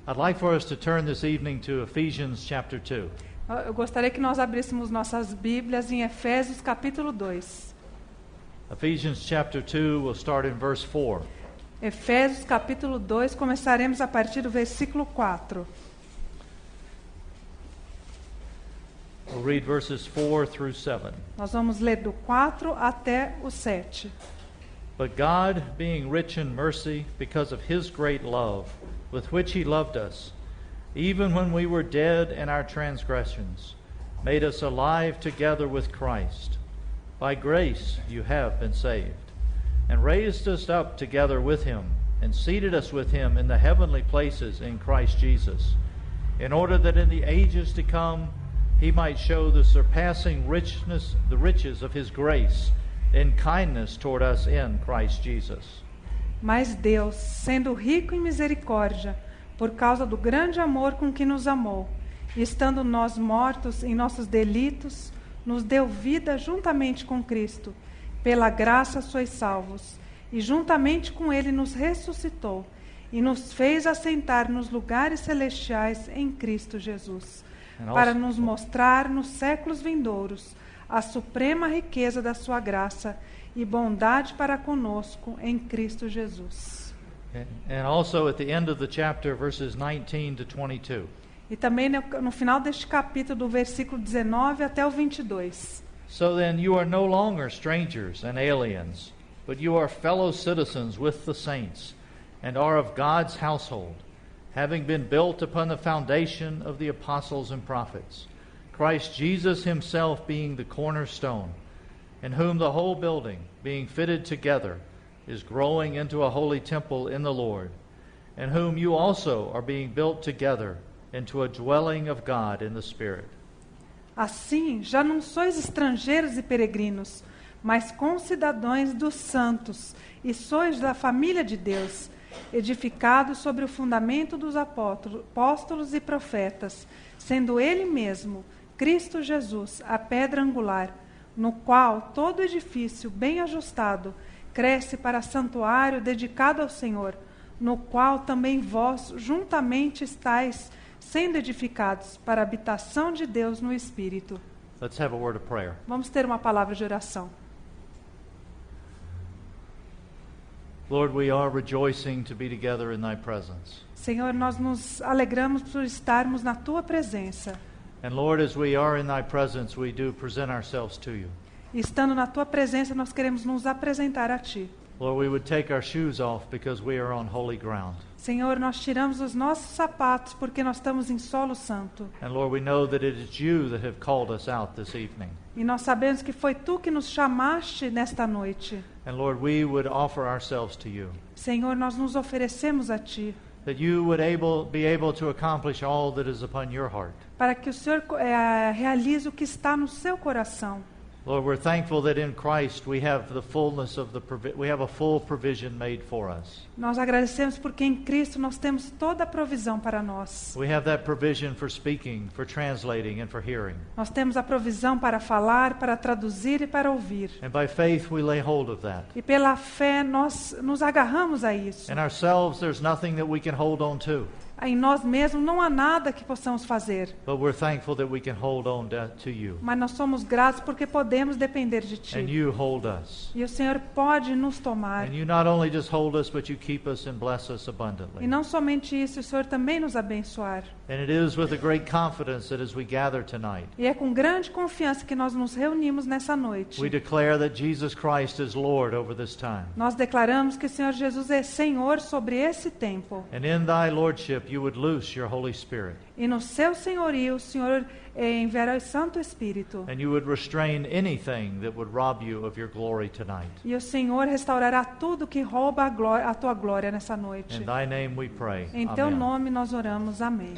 I'd like for us to turn this evening to Ephesians chapter 2. Eu gostaria que nós abríssemos nossas Bíblias em Efésios capítulo 2. Ephesians chapter 2, we'll start in verse 4. Efésios capítulo 2, começaremos a partir do versículo 4. We'll read verses 4 through 7. Nós vamos ler do 4 até o 7. But God, being rich in mercy, because of his great love, with which he loved us, even when we were dead in our transgressions, made us alive together with Christ. By grace you have been saved, and raised us up together with him, and seated us with him in the heavenly places in Christ Jesus, in order that in the ages to come he might show the surpassing richness, the riches of his grace, in kindness toward us in Christ Jesus. Mas Deus, sendo rico em misericórdia, por causa do grande amor com que nos amou, e estando nós mortos em nossos delitos, nos deu vida juntamente com Cristo. Pela graça sois salvos, e juntamente com ele nos ressuscitou, e nos fez assentar nos lugares celestiais em Cristo Jesus, para nos mostrar nos séculos vindouros a suprema riqueza da sua graça e bondade para conosco em Cristo Jesus. And also at the end of the chapter, verses 19 to 22. E também no final deste capítulo, do versículo 19 até o 22. So then you are no longer strangers and aliens, but you are fellow citizens with the saints, and are of God's household, having been built upon the foundation of the apostles and prophets, Christ Jesus himself being the cornerstone, in whom the whole building, being fitted together, is growing into a holy temple in the Lord, in whom you also are being built together into a dwelling of God in the Spirit. Assim, já não sois estrangeiros e peregrinos, mas concidadãos dos santos, e sois da família de Deus, edificados sobre o fundamento dos apóstolos e profetas, sendo Ele mesmo, Cristo Jesus, a pedra angular, no qual todo edifício bem ajustado cresce para santuário dedicado ao Senhor, no qual também vós juntamente estáis sendo edificados para a habitação de Deus no Espírito. Let's have a word of prayer. Vamos ter uma palavra de oração. Lord, we are rejoicing to be together in thy presence. Senhor, nós nos alegramos por estarmos na tua presença. And Lord, as we are in thy presence, we do present ourselves to you. E estando na tua presença, nós queremos nos apresentar a ti. Lord, we would take our shoes off because we are on holy ground. Senhor, nós tiramos os nossos sapatos porque nós estamos em solo santo. And Lord, we know that it is you that have called us out this evening. E nós sabemos que foi tu que nos chamaste nesta noite. And Lord, we would offer ourselves to you, Senhor, nós nos oferecemos a ti, that you would be able to accomplish all that is upon your heart. para que o Senhor realize o que está no seu coração. Lord, we're thankful that in Christ we have the fullness of we have a full provision made for us. Nós agradecemos porque em Cristo nós temos toda a provisão para nós. We have that provision for speaking, for translating, and for hearing. Nós temos a provisão para falar, para traduzir e para ouvir. And by faith we lay hold of that. E pela fé nós nos agarramos a isso. In ourselves there's nothing that we can hold on to. Em nós mesmos não há nada que possamos fazer. But we're thankful that we can hold on to you. Mas nós somos gratos porque podemos depender de ti. And you hold us. E o Senhor pode nos tomar. And you not only just hold us, but you keep us and bless us abundantly. E não somente isso, o Senhor também nos abençoar. And it is with a great confidence that as we gather tonight, E é com grande confiança que nós nos reunimos nessa noite. we declare that Jesus Christ is Lord over this time. Nós declaramos que o Senhor Jesus é Senhor sobre esse tempo. And in thy lordship you would loose your Holy Spirit. E no seu senhorio, o Senhor enviará o Santo Espírito. And you would restrain anything that would rob you of your glory tonight. E o Senhor restaurará tudo que rouba a tua glória nessa noite. In thy name we pray. Em teu Amen. nome nós oramos. Amém.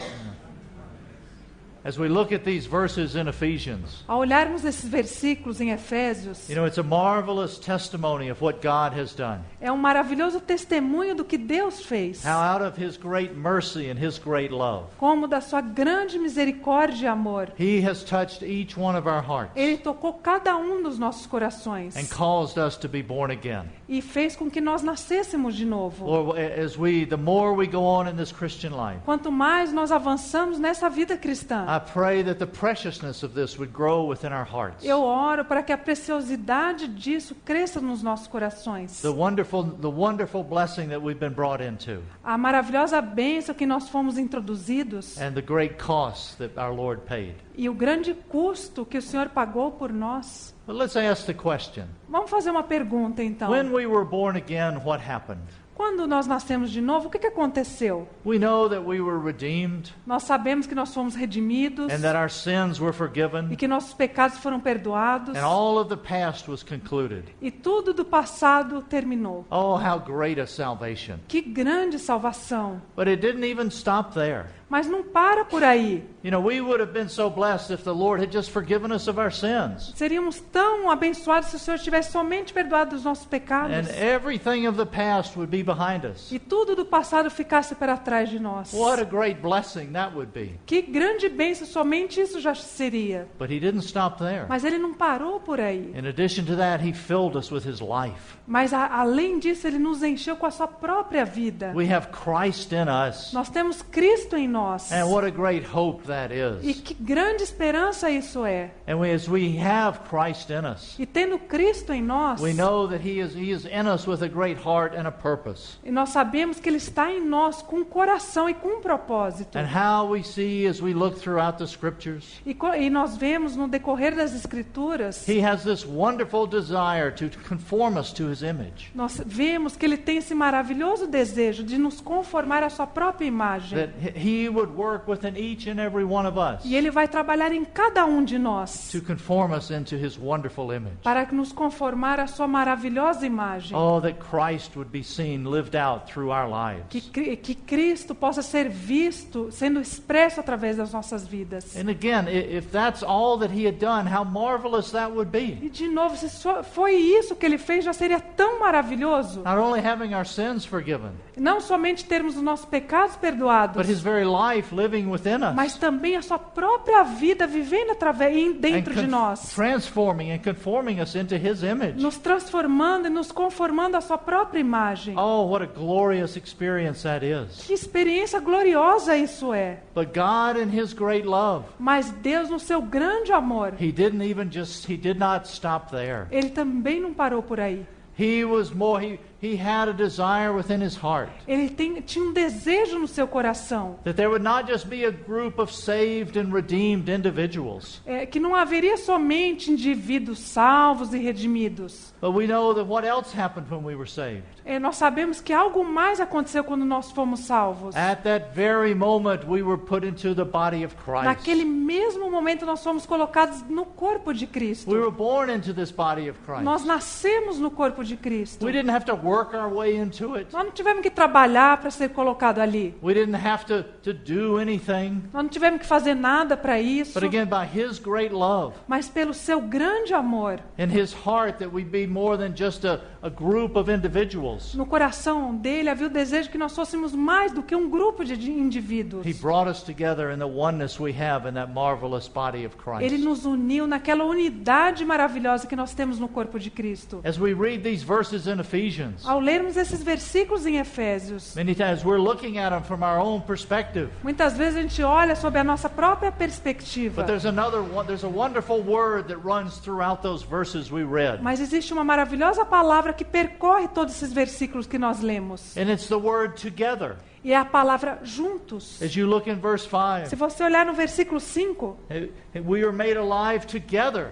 As we look at these verses in Ephesians, Ao olharmos esses versículos em Efésios, it's a marvelous testimony of what God has done. é um maravilhoso testemunho do que Deus fez. How out of His great mercy and His great love, Como da sua grande misericórdia e amor, He has touched each one of our hearts Ele tocou cada um dos nossos corações and caused us to be born again. e fez com que nós nascêssemos de novo. Lord, the more we go on in this Christian life, Quanto mais nós avançamos nessa vida cristã, I pray that the preciousness of this would grow within our hearts. eu oro para que a preciosidade disso cresça nos nossos corações. The wonderful blessing that we've been brought into, A maravilhosa bênção que nós fomos introduzidos and the great cost that our Lord paid. e o grande custo que o Senhor pagou por nós. But let's ask the question. Vamos fazer uma pergunta então. When we were born again, what happened? Quando nós nascemos de novo, o que aconteceu? We know that we were redeemed Nós sabemos que nós fomos redimidos and that our sins were e forgiven que nossos pecados foram perdoados and all of the past was concluded. e tudo do passado terminou. Oh, how great a salvation. Que grande salvação! But it didn't even stop there. Mas não para por aí. We would have been so blessed if the Lord had just forgiven us of our sins. Seríamos tão abençoados se o Senhor tivesse somente perdoado os nossos pecados. And everything of the past would be behind us. E tudo do passado ficasse para trás de nós. What a great blessing that would be. Que grande bênção, somente isso já seria. But He didn't stop there. Mas Ele não parou por aí. In addition to that, He filled us with His life. Mas além disso, Ele nos encheu com a sua própria vida. We have Christ in us. Nós temos Cristo em nós. And what a great hope that E is. que grande esperança isso é. And as we have Christ in us, E tendo Cristo em nós, we know that He is in us with a great heart and a purpose. e nós sabemos que Ele está em nós com um coração e com um propósito. And how we see as we look throughout the Scriptures, E nós vemos no decorrer das Escrituras, He has this wonderful desire to conform us to His image. nós vemos que Ele tem esse maravilhoso desejo de nos conformar à sua própria imagem. That He would work within each and every one of us E Ele vai trabalhar em cada um de nós to conform us into His wonderful image. para nos conformar à sua maravilhosa imagem. Oh, that Christ would be seen lived out through our lives. Que Cristo possa ser visto, sendo expresso através das nossas vidas. And again, if that's all that He had done, how marvelous that would be. E de novo, se só foi isso que Ele fez, já seria tão maravilhoso. Not only having our sins forgiven, Não somente termos os nossos pecados perdoados, but His very life living within mas us. também a sua própria vida vivendo dentro de nós, Transforming and conforming us into His image. nos transformando e nos conformando à sua própria imagem. Oh, what a glorious experience that is. Que experiência gloriosa isso é. But God in His great love, Mas Deus, no seu grande amor, He did not stop there. Ele também não parou por aí. He was more, He had a desire within His heart Ele tinha um desejo no seu coração, that there would not just be a group of saved and redeemed individuals, que não haveria somente indivíduos salvos e redimidos. but we know that what else happened when we were saved? Nós sabemos que algo mais aconteceu quando nós fomos salvos. At that very moment, we were put into the body of Christ. Naquele mesmo momento nós fomos colocados no corpo de Cristo. We were born into this body of Christ. Nós nascemos no corpo de Cristo. We didn't have to work our way into it. Nós não tivemos que trabalhar para ser colocado ali. We didn't have to do anything. Nós não tivemos que fazer nada para isso. But again, by His great love Mas pelo seu grande amor, and His heart, that we be more than just a group of individuals. no coração dele havia o desejo que nós fôssemos mais do que um grupo de indivíduos. He brought us together in the oneness we have in that marvelous body of Ele Christ. nos uniu naquela unidade maravilhosa que nós temos no corpo de Cristo. As we read these verses in Ephesians, Ao lermos esses versículos em Efésios, many times we're looking at them from our own perspective. muitas vezes a gente olha sob a nossa própria perspectiva. But there's a wonderful word that runs throughout those verses we read. Mas existe uma maravilhosa palavra que percorre todos esses versículos que nós lemos. And it's the word together. E é a palavra juntos. As you look in verse 5, Se você olhar no versículo 5, we are made alive together.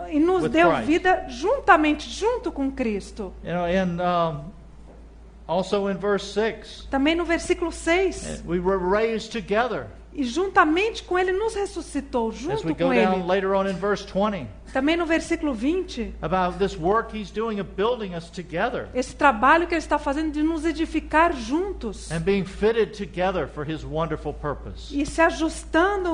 e nos With deu Christ. vida juntamente, junto com Cristo. And also in verse 6, Também no versículo 6, we were raised together. e juntamente com Ele nos ressuscitou, As we junto go com down Ele. later on in verse 20, Também no versículo 20, about this work He's doing of building us together esse trabalho que Ele está fazendo de nos edificar juntos and being fitted together for His wonderful purpose. e se ajustando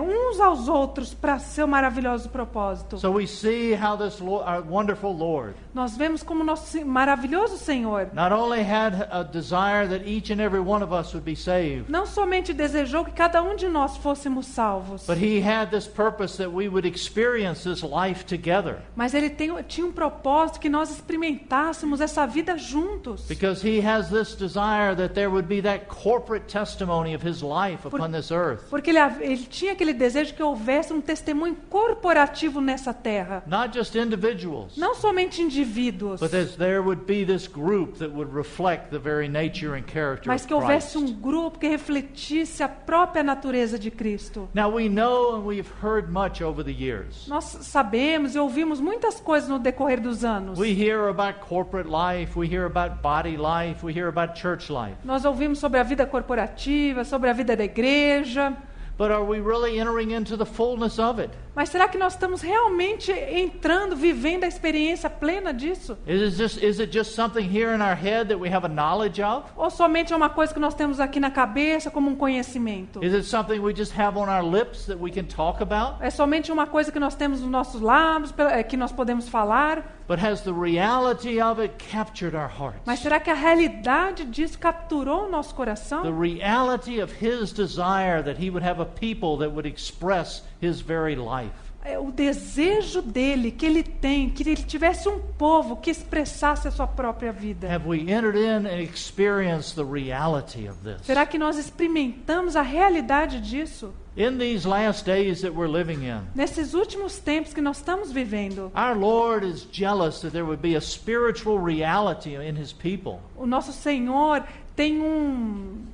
uns aos outros para seu maravilhoso propósito. So we see how this our wonderful Lord Nós vemos como nosso maravilhoso Senhor not only had a desire that each and every one of us would be saved, não somente desejou que cada um de nós fôssemos salvos, but He had this purpose that we would experience this life together, mas Ele tinha um propósito que nós experimentássemos essa vida juntos. because He has this desire that there would be that corporate testimony of His life upon this earth. Porque ele tinha aquele desejo que houvesse um testemunho corporativo nessa terra. Not just individuals, Não somente indivíduos, but there would be this group that would reflect the very nature and character mas of que houvesse Christ. um grupo que refletisse a própria natureza de Cristo. Now we know and we've heard much over the years. Nós sabemos e ouvimos muitas coisas no decorrer dos anos. We hear about corporate life, we hear about body life, we hear about church life. Nós ouvimos sobre a vida corporativa, sobre a vida da igreja. But are we really entering into the fullness of it? Mas será que nós estamos realmente entrando, vivendo a experiência plena disso? Is it just something here in our head that we have a knowledge of? Ou somente é uma coisa que nós temos aqui na cabeça como um conhecimento? Is it something we just have on our lips that we can talk about? É somente uma coisa que nós temos nos nossos lábios, que nós podemos falar? But has the reality of it captured our hearts? Mas será que a realidade disso capturou o nosso The coração? reality of His desire that He would have a people that would express His very life. É o desejo dele, que ele tem, que ele tivesse um povo que expressasse a sua própria vida. Have we entered in and experienced the reality of this? Será que nós experimentamos a realidade disso? In these last days that we're living in, Nesses últimos tempos que nós estamos vivendo, our Lord is jealous that there would be a spiritual reality in His people. o nosso Senhor tem um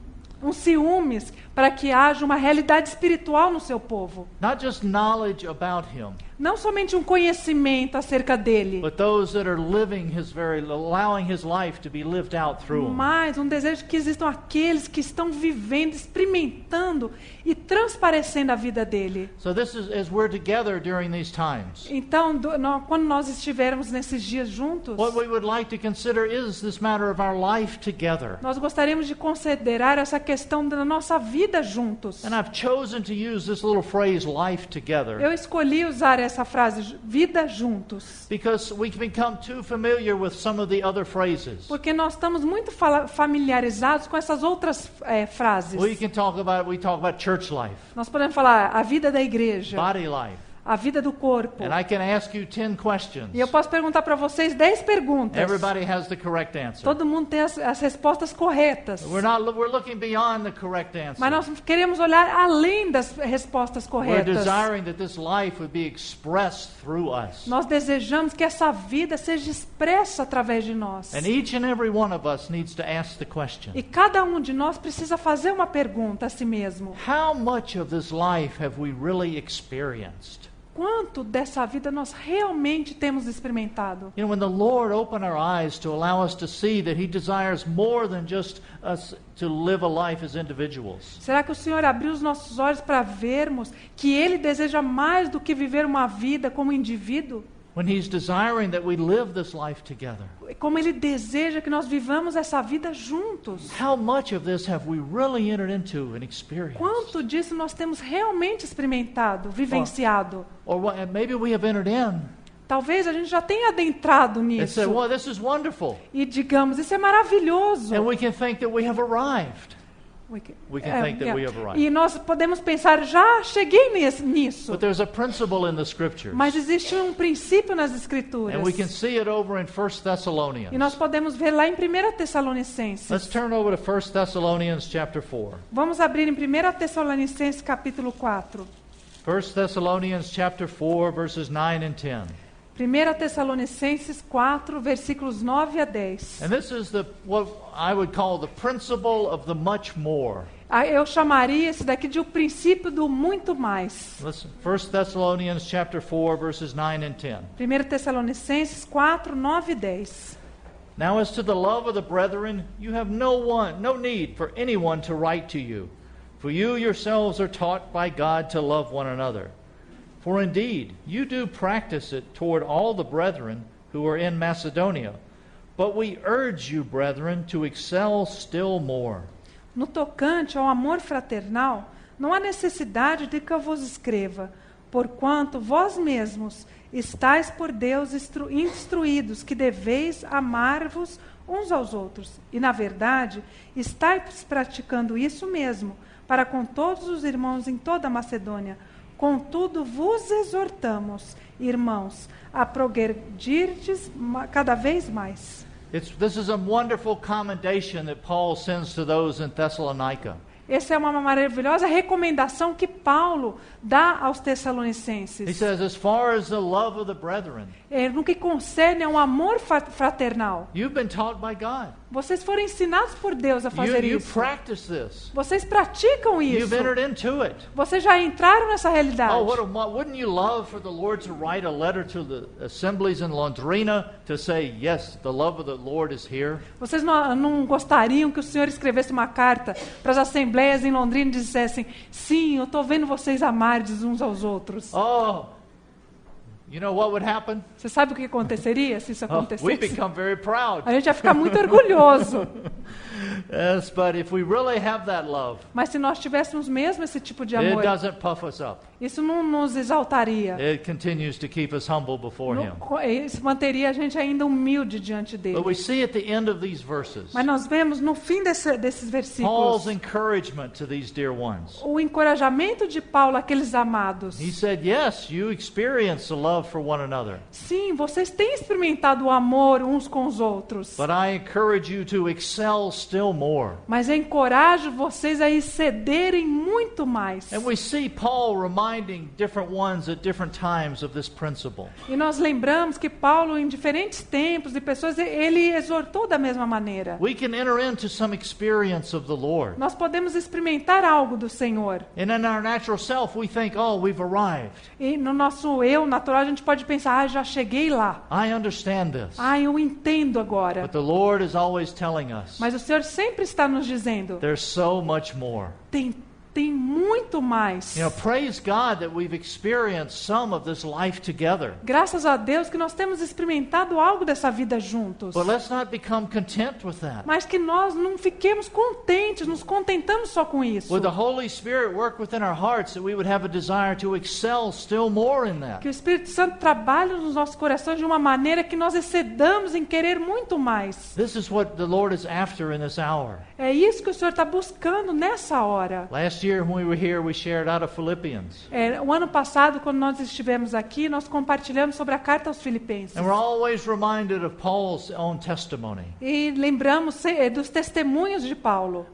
ciúmes para que haja uma realidade espiritual no seu povo. Not just knowledge about Him, Não somente um conhecimento acerca dele, but those that are living allowing His life to be lived out through Him. mas um desejo que existam aqueles que estão vivendo, experimentando e transparecendo a vida dele. So this is, as we're together during these times, Então, quando nós estivermos nesses dias juntos, what we would like to consider is this matter of our life together. nós gostaríamos de considerar essa questão da nossa vida juntos. And I've chosen to use this little phrase, life together, Eu escolhi usar essa frase, vida juntos, because we can become too familiar with some of the other phrases. porque nós estamos muito familiarizados com essas outras frases. We talk about church life, Nós podemos falar a vida da igreja, body life, a vida do corpo. and I can ask you 10 questions. E eu posso perguntar para vocês 10 perguntas. Everybody has the correct answer. Todo mundo tem as respostas corretas. We're looking beyond the correct answer. Mas nós queremos olhar além das respostas We're corretas. desiring that this life would be expressed through us. Nós desejamos que essa vida seja expressa através de nós. And each and every one of us needs to ask the question, E cada um de nós precisa fazer uma pergunta a si mesmo. how much of this life have we really experienced? Quanto dessa vida nós realmente temos experimentado? You know, when the Lord opened our eyes to allow us to see that He desires more than just us to live a life as individuals. Será que o Senhor abriu os nossos olhos para vermos que Ele deseja mais do que viver uma vida como indivíduo? When He's desiring that we live this life together. Como Ele deseja que nós vivamos essa vida juntos? How much of this have we really entered into and experienced? Quanto disso nós temos realmente experimentado, vivenciado? Or maybe we have entered in Talvez a gente já tenha adentrado and nisso said, well, this is wonderful. e digamos, isso é maravilhoso. And we can think that we have arrived. We can think that we have arrived. E nós podemos pensar, já cheguei nisso. But there's a principle in the Scriptures. Mas existe um princípio nas Escrituras. And we can see it over in 1 Thessalonians. E nós podemos ver lá em 1 Tessalonicenses. Let's turn over to 1 Thessalonians chapter 4. Vamos abrir em 1 Tessalonicenses capítulo 4. 1 Thessalonians chapter 4 verses 9 and 10. 1 Tessalonicenses 4, versículos 9 a 10. And this is what I would call the principle of the much more. Eu chamaria esse daqui de o princípio do muito mais. Listen, 1 Thessalonians chapter 4 verses 9 and 10. 1 Tessalonicenses 4, 9 e 10. Now as to the love of the brethren, you have no need for anyone to write to you. For you yourselves are taught by God to love one another. For indeed, you do practice it toward all the brethren who are in Macedonia. But we urge you, brethren, to excel still more. No tocante ao amor fraternal, não há necessidade de que eu vos escreva, porquanto vós mesmos estáis por Deus instruídos que deveis amar-vos uns aos outros. E, na verdade, estáis praticando isso mesmo, para com todos os irmãos em toda a Macedônia. Contudo, vos exortamos, irmãos, a progredirdes cada vez mais. This is a wonderful commendation that Paul sends to those in Thessalonica. Essa é uma maravilhosa recomendação que Paulo dá aos He Tessalonicenses. says, as far as the love of the brethren, No que concerne ao amor fraternal. you've been taught by God. Vocês foram ensinados por Deus a fazer You isso. practice this. Vocês praticam isso. You've entered into it. Vocês já entraram nessa realidade. Oh, wouldn't you love for the Lord to write a letter to the assemblies in Londrina to say, yes, the love of the Lord is here? Vocês não gostariam que o Senhor escrevesse uma carta para as assembleias em Londrina e dissessem: sim, eu estou vendo vocês amardes uns aos outros. Oh, you know what would happen? Você sabe o que aconteceria se isso Oh, we acontecesse? become very proud. A gente ia ficar muito orgulhoso. Yes, but if we really have that love, Mas se nós tivéssemos mesmo esse tipo de it amor, doesn't puff us up. isso não nos exaltaria. It continues to keep us humble before Him. Isso manteria a gente ainda humilde diante dele. But we see at the end of these verses, Mas nós vemos no fim desses versículos Paul's encouragement to these dear ones. o encorajamento de Paulo àqueles amados. He said, yes, you experience the love for one another, Sim, vocês têm experimentado o amor uns com os outros. but I encourage you to excel still more. Mas eu encorajo vocês a excederem muito mais. And we see Paul reminding different ones at different times of this principle. E nós lembramos que Paulo, em diferentes tempos e pessoas, ele exortou da mesma maneira. We can enter into some experience of the Lord. Nós podemos experimentar algo do Senhor. And in our natural self, we think, oh, we've arrived. E no nosso eu natural, a gente pode pensar: já cheguei lá. I understand this. Eu entendo agora. But the Lord is always telling us, Mas o Senhor sempre está nos dizendo: there's so much more. tem muito mais. You know, praise God that we've experienced some of this life together. Graças a Deus que nós temos experimentado algo dessa vida juntos. But let's not become content with that. Mas que nós não fiquemos contentes, nos contentamos só com isso. Would the Holy Spirit work within our hearts that we would have a desire to excel still more in that? Que o Espírito Santo trabalhe nos nossos corações de uma maneira que nós excedamos em querer muito mais. This is what the Lord is after in this hour. É isso que o Senhor está buscando nessa hora. Last year when we were here, we shared out of Philippians. O ano passado, quando nós estivemos aqui, nós compartilhamos sobre a carta aos Filipenses. And we're always reminded of Paul's own testimony. E lembramos dos testemunhos de Paulo.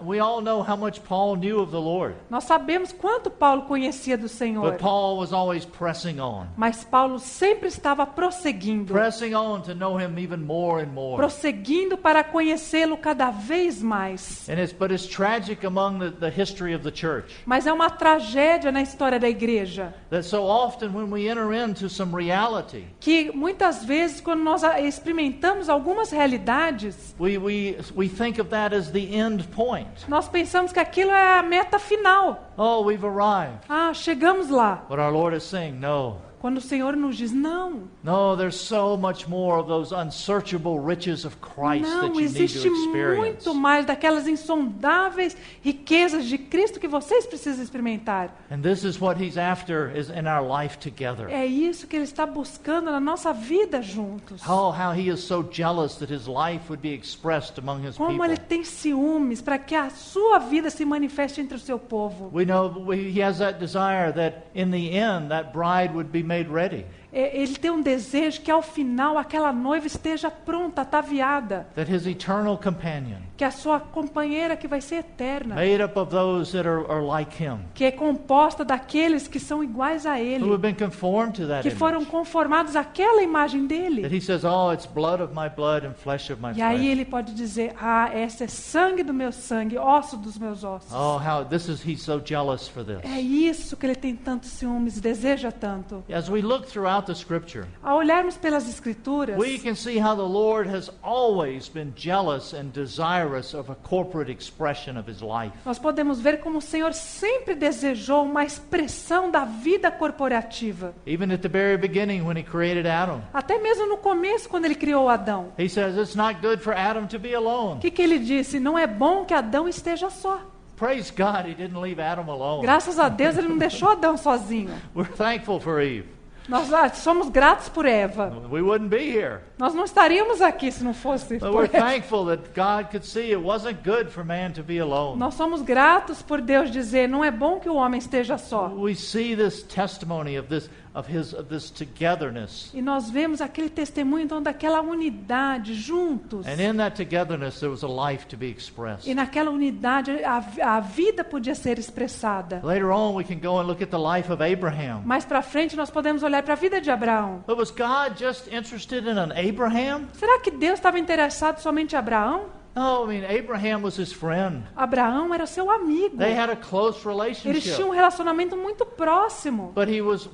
We all know how much Paul knew of the Lord. Nós sabemos quanto Paulo conhecia do Senhor. But Paul was always pressing on. Mas Paulo sempre estava prosseguindo. Pressing on to know him even more and more. Prosseguindo para conhecê-lo cada vez mais. But it's tragic among the history of the church. Mas é uma tragédia na história da igreja. That so often when we enter into some reality, Que muitas vezes quando nós experimentamos algumas realidades, we think of that as the end point. nós pensamos que aquilo é a meta final. Oh, we've arrived. Chegamos lá. But our Lord is saying, no. Quando o Senhor nos diz: não. No, there's so much more of those unsearchable riches of Christ that Não, you need to existe experience. muito mais daquelas insondáveis riquezas de Cristo que vocês precisam experimentar. And this is what He's after is in our life together. É isso que Ele está buscando na nossa vida juntos. Oh, how He is so jealous that His life would be expressed among His Como people. Ele tem ciúmes para que a sua vida se manifeste entre o seu povo. We know He has that desire that in the end that bride would be made ready. Ele tem um desejo que ao final aquela noiva esteja pronta, ataviada. That His eternal companion, Que a sua companheira que vai ser eterna. made up of those that are like Him, Que é composta daqueles que são iguais a who Ele. have been conformed to that Que foram image. conformados àquela imagem dele. That He says, oh, it's blood of my blood and flesh of my E aí flesh. ele pode dizer: essa é sangue do meu sangue, osso dos meus ossos. Oh, how He's so jealous for this. É isso que ele tem tantos ciúmes, deseja tanto. As we look throughout throughout the Scripture, Ao olharmos pelas Escrituras, we can see how the Lord has always been jealous and desirous of a corporate expression of His life. nós podemos ver como o Senhor sempre desejou uma expressão da vida corporativa. Even at the very beginning when He created Adam, Até mesmo no começo, quando Ele criou Adão. He says it's not good for Adam to be O alone. que Ele disse? Não é bom que Adão esteja só. Praise God, He didn't leave Adam alone. Graças a Deus, Ele não deixou Adão sozinho. We're thankful for Eve. Nós somos gratos por Eva. We wouldn't be here. Nós não estaríamos aqui se não fosse But por we're Eva. thankful that God could see it wasn't good for man to be alone. Nós somos gratos por Deus dizer, não é bom que o homem esteja só. We see this testimony of this togetherness. E nós vemos aquele testemunho então daquela unidade juntos. And in that togetherness there was a life to be expressed. E naquela unidade a vida podia ser expressada. Later on we can go and look at the life of Abraham. Mais para frente nós podemos olhar para a vida de Abraão. But was God just interested in an Abraham? Será que Deus estava interessado somente em Abraão? No, I mean Abraham was his friend. Abraão era seu amigo. They had a close Eles relationship. tinham um relacionamento muito próximo. But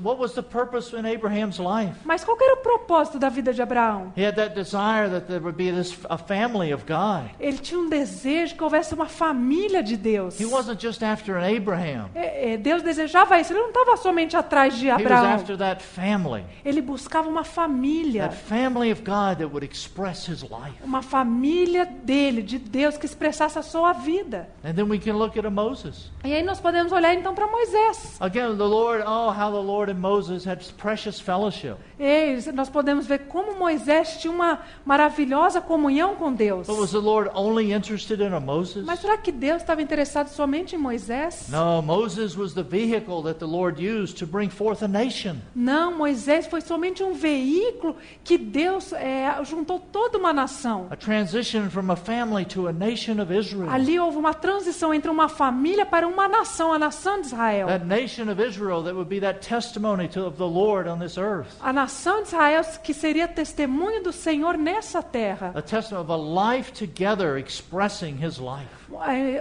what was the purpose in Abraham's life? Mas qual que era o propósito da vida de Abraão? He had that desire that there would be a family of God. Ele tinha um desejo que houvesse uma família de Deus. He wasn't just after an Abraham. Deus desejava isso. Ele não estava somente atrás de He was Abraão. after that family. Ele buscava uma família. That family of God that would express His life. Uma família dele, de Deus, que expressasse a sua vida. And then we can look at Moses. E aí nós podemos olhar então para Moisés. Again, the Lord, oh, how the Lord and Moses had precious fellowship. E nós podemos ver como Moisés tinha uma maravilhosa comunhão com Deus. But was the Lord only interested in a Moses? Mas será que Deus estava interessado somente em Moisés? No, Moses was the vehicle that the Lord used to bring forth a nation. Não, Moisés foi somente um veículo que Deus juntou toda uma nação. A transition from a family to a nation of Israel. Ali houve uma transição entre uma família para uma nação, a nação de Israel. That nation of Israel that would be that testimony of the Lord on this earth. A nação de Israel que seria testemunho do Senhor nessa terra. A testimony of a life together expressing His life.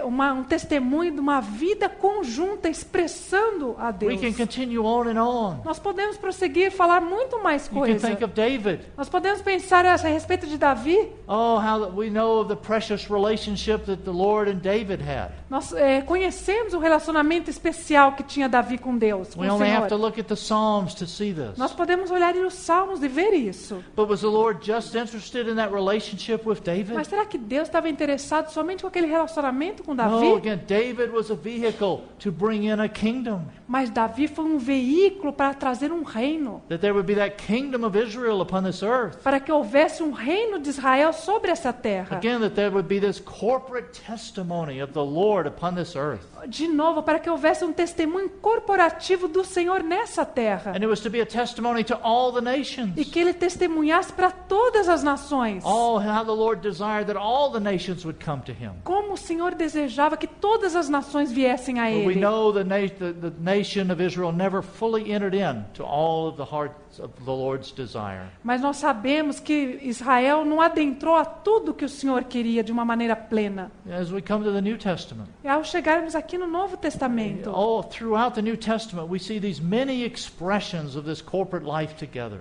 Um testemunho de uma vida conjunta expressando a Deus. We can continue on and on. Nós podemos prosseguir e falar muito mais You can coisas. think of David. Nós podemos pensar a respeito de Davi. Oh, how we know of the precious relationship that the Lord and David had. Nós conhecemos o relacionamento especial que tinha Davi com Deus, com We o only have to Senhor. look at the Psalms to see this. Nós podemos olhar os Salmos e ver isso. But was the Lord just interested in that relationship with David? Mas será que Deus estava interessado somente com aquele relacionamento com No, Davi? again, David was a vehicle to bring in a kingdom. Mas Davi foi um veículo para trazer um reino. That there would be that kingdom of Israel upon this earth. Para que houvesse um reino de Israel sobre essa terra. Again, that there would be this corporate testimony of the Lord upon this earth. De novo, para que houvesse um testemunho corporativo do Senhor nessa terra. And it was to be a testimony to all the nations. E que ele testemunhasse para todas as nações. Oh, how the Lord desired that all the nations would come to Him. Como o Senhor desejava que todas as nações viessem a But we Ele. know the nation of Israel never fully entered into all of the hearts of the Lord's desire. Mas nós sabemos que Israel não adentrou a tudo que o Senhor queria de uma maneira plena. As we come to the New Testament, E ao chegarmos aqui no Novo Testamento, all throughout the New Testament, we see these many expressions of this corporate life together.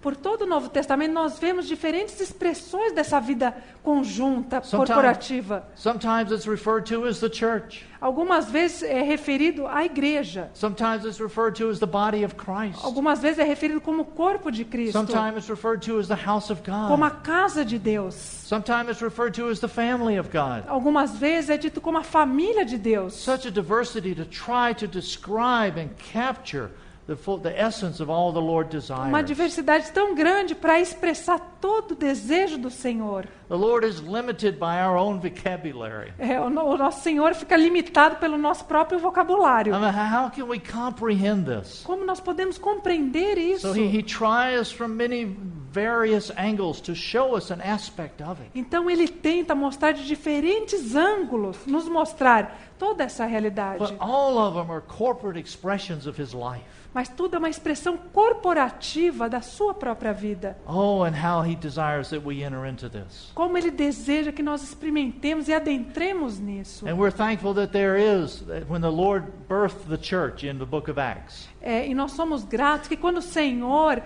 por todo o Novo Testamento, nós vemos diferentes expressões dessa vida conjunta, corporativa. Sometimes it's referred to as the church. Algumas vezes é referido à igreja. Sometimes it's referred to as the body of Christ. Algumas vezes é referido como o corpo de Cristo. Sometimes it's referred to as the house of Como a God. casa de Deus. Sometimes it's referred to as the family of God. Algumas vezes é dito como a família de Deus. Such a diversity to try to describe and capture the essence of all the Lord Uma desires. diversidade tão grande para expressar todo o desejo do Senhor. The Lord is limited by our own vocabulary. O nosso Senhor fica limitado pelo nosso próprio vocabulário. I mean, how can we comprehend this? Como nós podemos compreender isso? So he tries from many various angles to show us an aspect of it. Então ele tenta mostrar de diferentes ângulos, nos mostrar toda essa realidade. But all of them are corporate expressions of his life. Mas tudo é uma expressão corporativa da sua própria vida. Oh, and how he desires that we enter into this. Como ele deseja que nós experimentemos e adentremos nisso. And we're thankful that there is, when the Lord birthed the church in the book of Acts, E nós somos gratos que quando o Senhor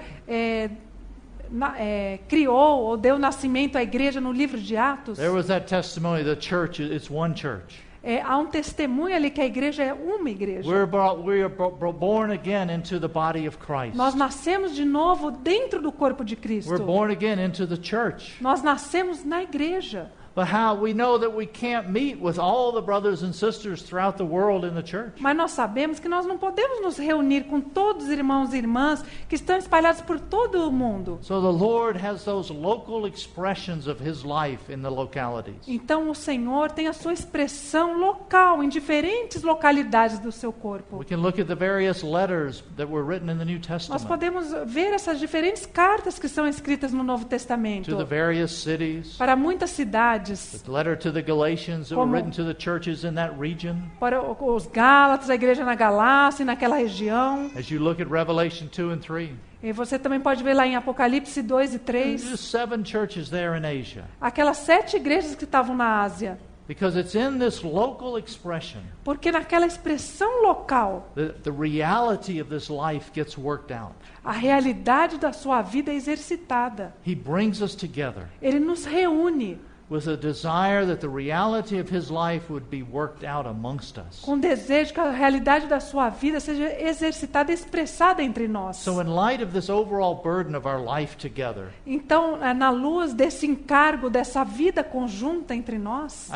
criou ou deu nascimento à igreja no livro de Atos, there was that testimony, the church, it's one church. há um testemunho ali que a igreja é uma igreja. We are born again into the body of Christ. Nós nascemos de novo dentro do corpo de Cristo. We're born again into the church. Nós nascemos na igreja. But how we know that we can't meet with all the brothers and sisters throughout the world in the church. Mas nós sabemos que nós não podemos nos reunir com todos os irmãos e irmãs que estão espalhados por todo o mundo. So the Lord has those local expressions of his life in the localities. Então o Senhor tem a sua expressão local em diferentes localidades do seu corpo. We can look at the various letters that were written in the New Nós Testament podemos ver essas diferentes cartas que são escritas no Novo Testamento to the various cities. para muitas cidades, The letter to the Galatians that were Como- written to the churches in that region. para os Gálatas, a igreja na Galácia e naquela região. As you look at Revelation 2 and 3, E você também pode ver lá em Apocalipse 2 e there's 3, just 7 churches there in Asia. aquelas 7 igrejas que estavam na Ásia. Because it's in this local expression Porque naquela expressão local, that the reality of this life gets worked out. a realidade da sua vida é exercitada. He brings us together Ele nos reúne with a desire that the reality of his life would be worked out amongst us. com desejo que a realidade da sua vida seja exercitada e expressada entre nós. So in light of this overall burden of our life together, Então, na luz desse encargo, dessa vida conjunta entre nós,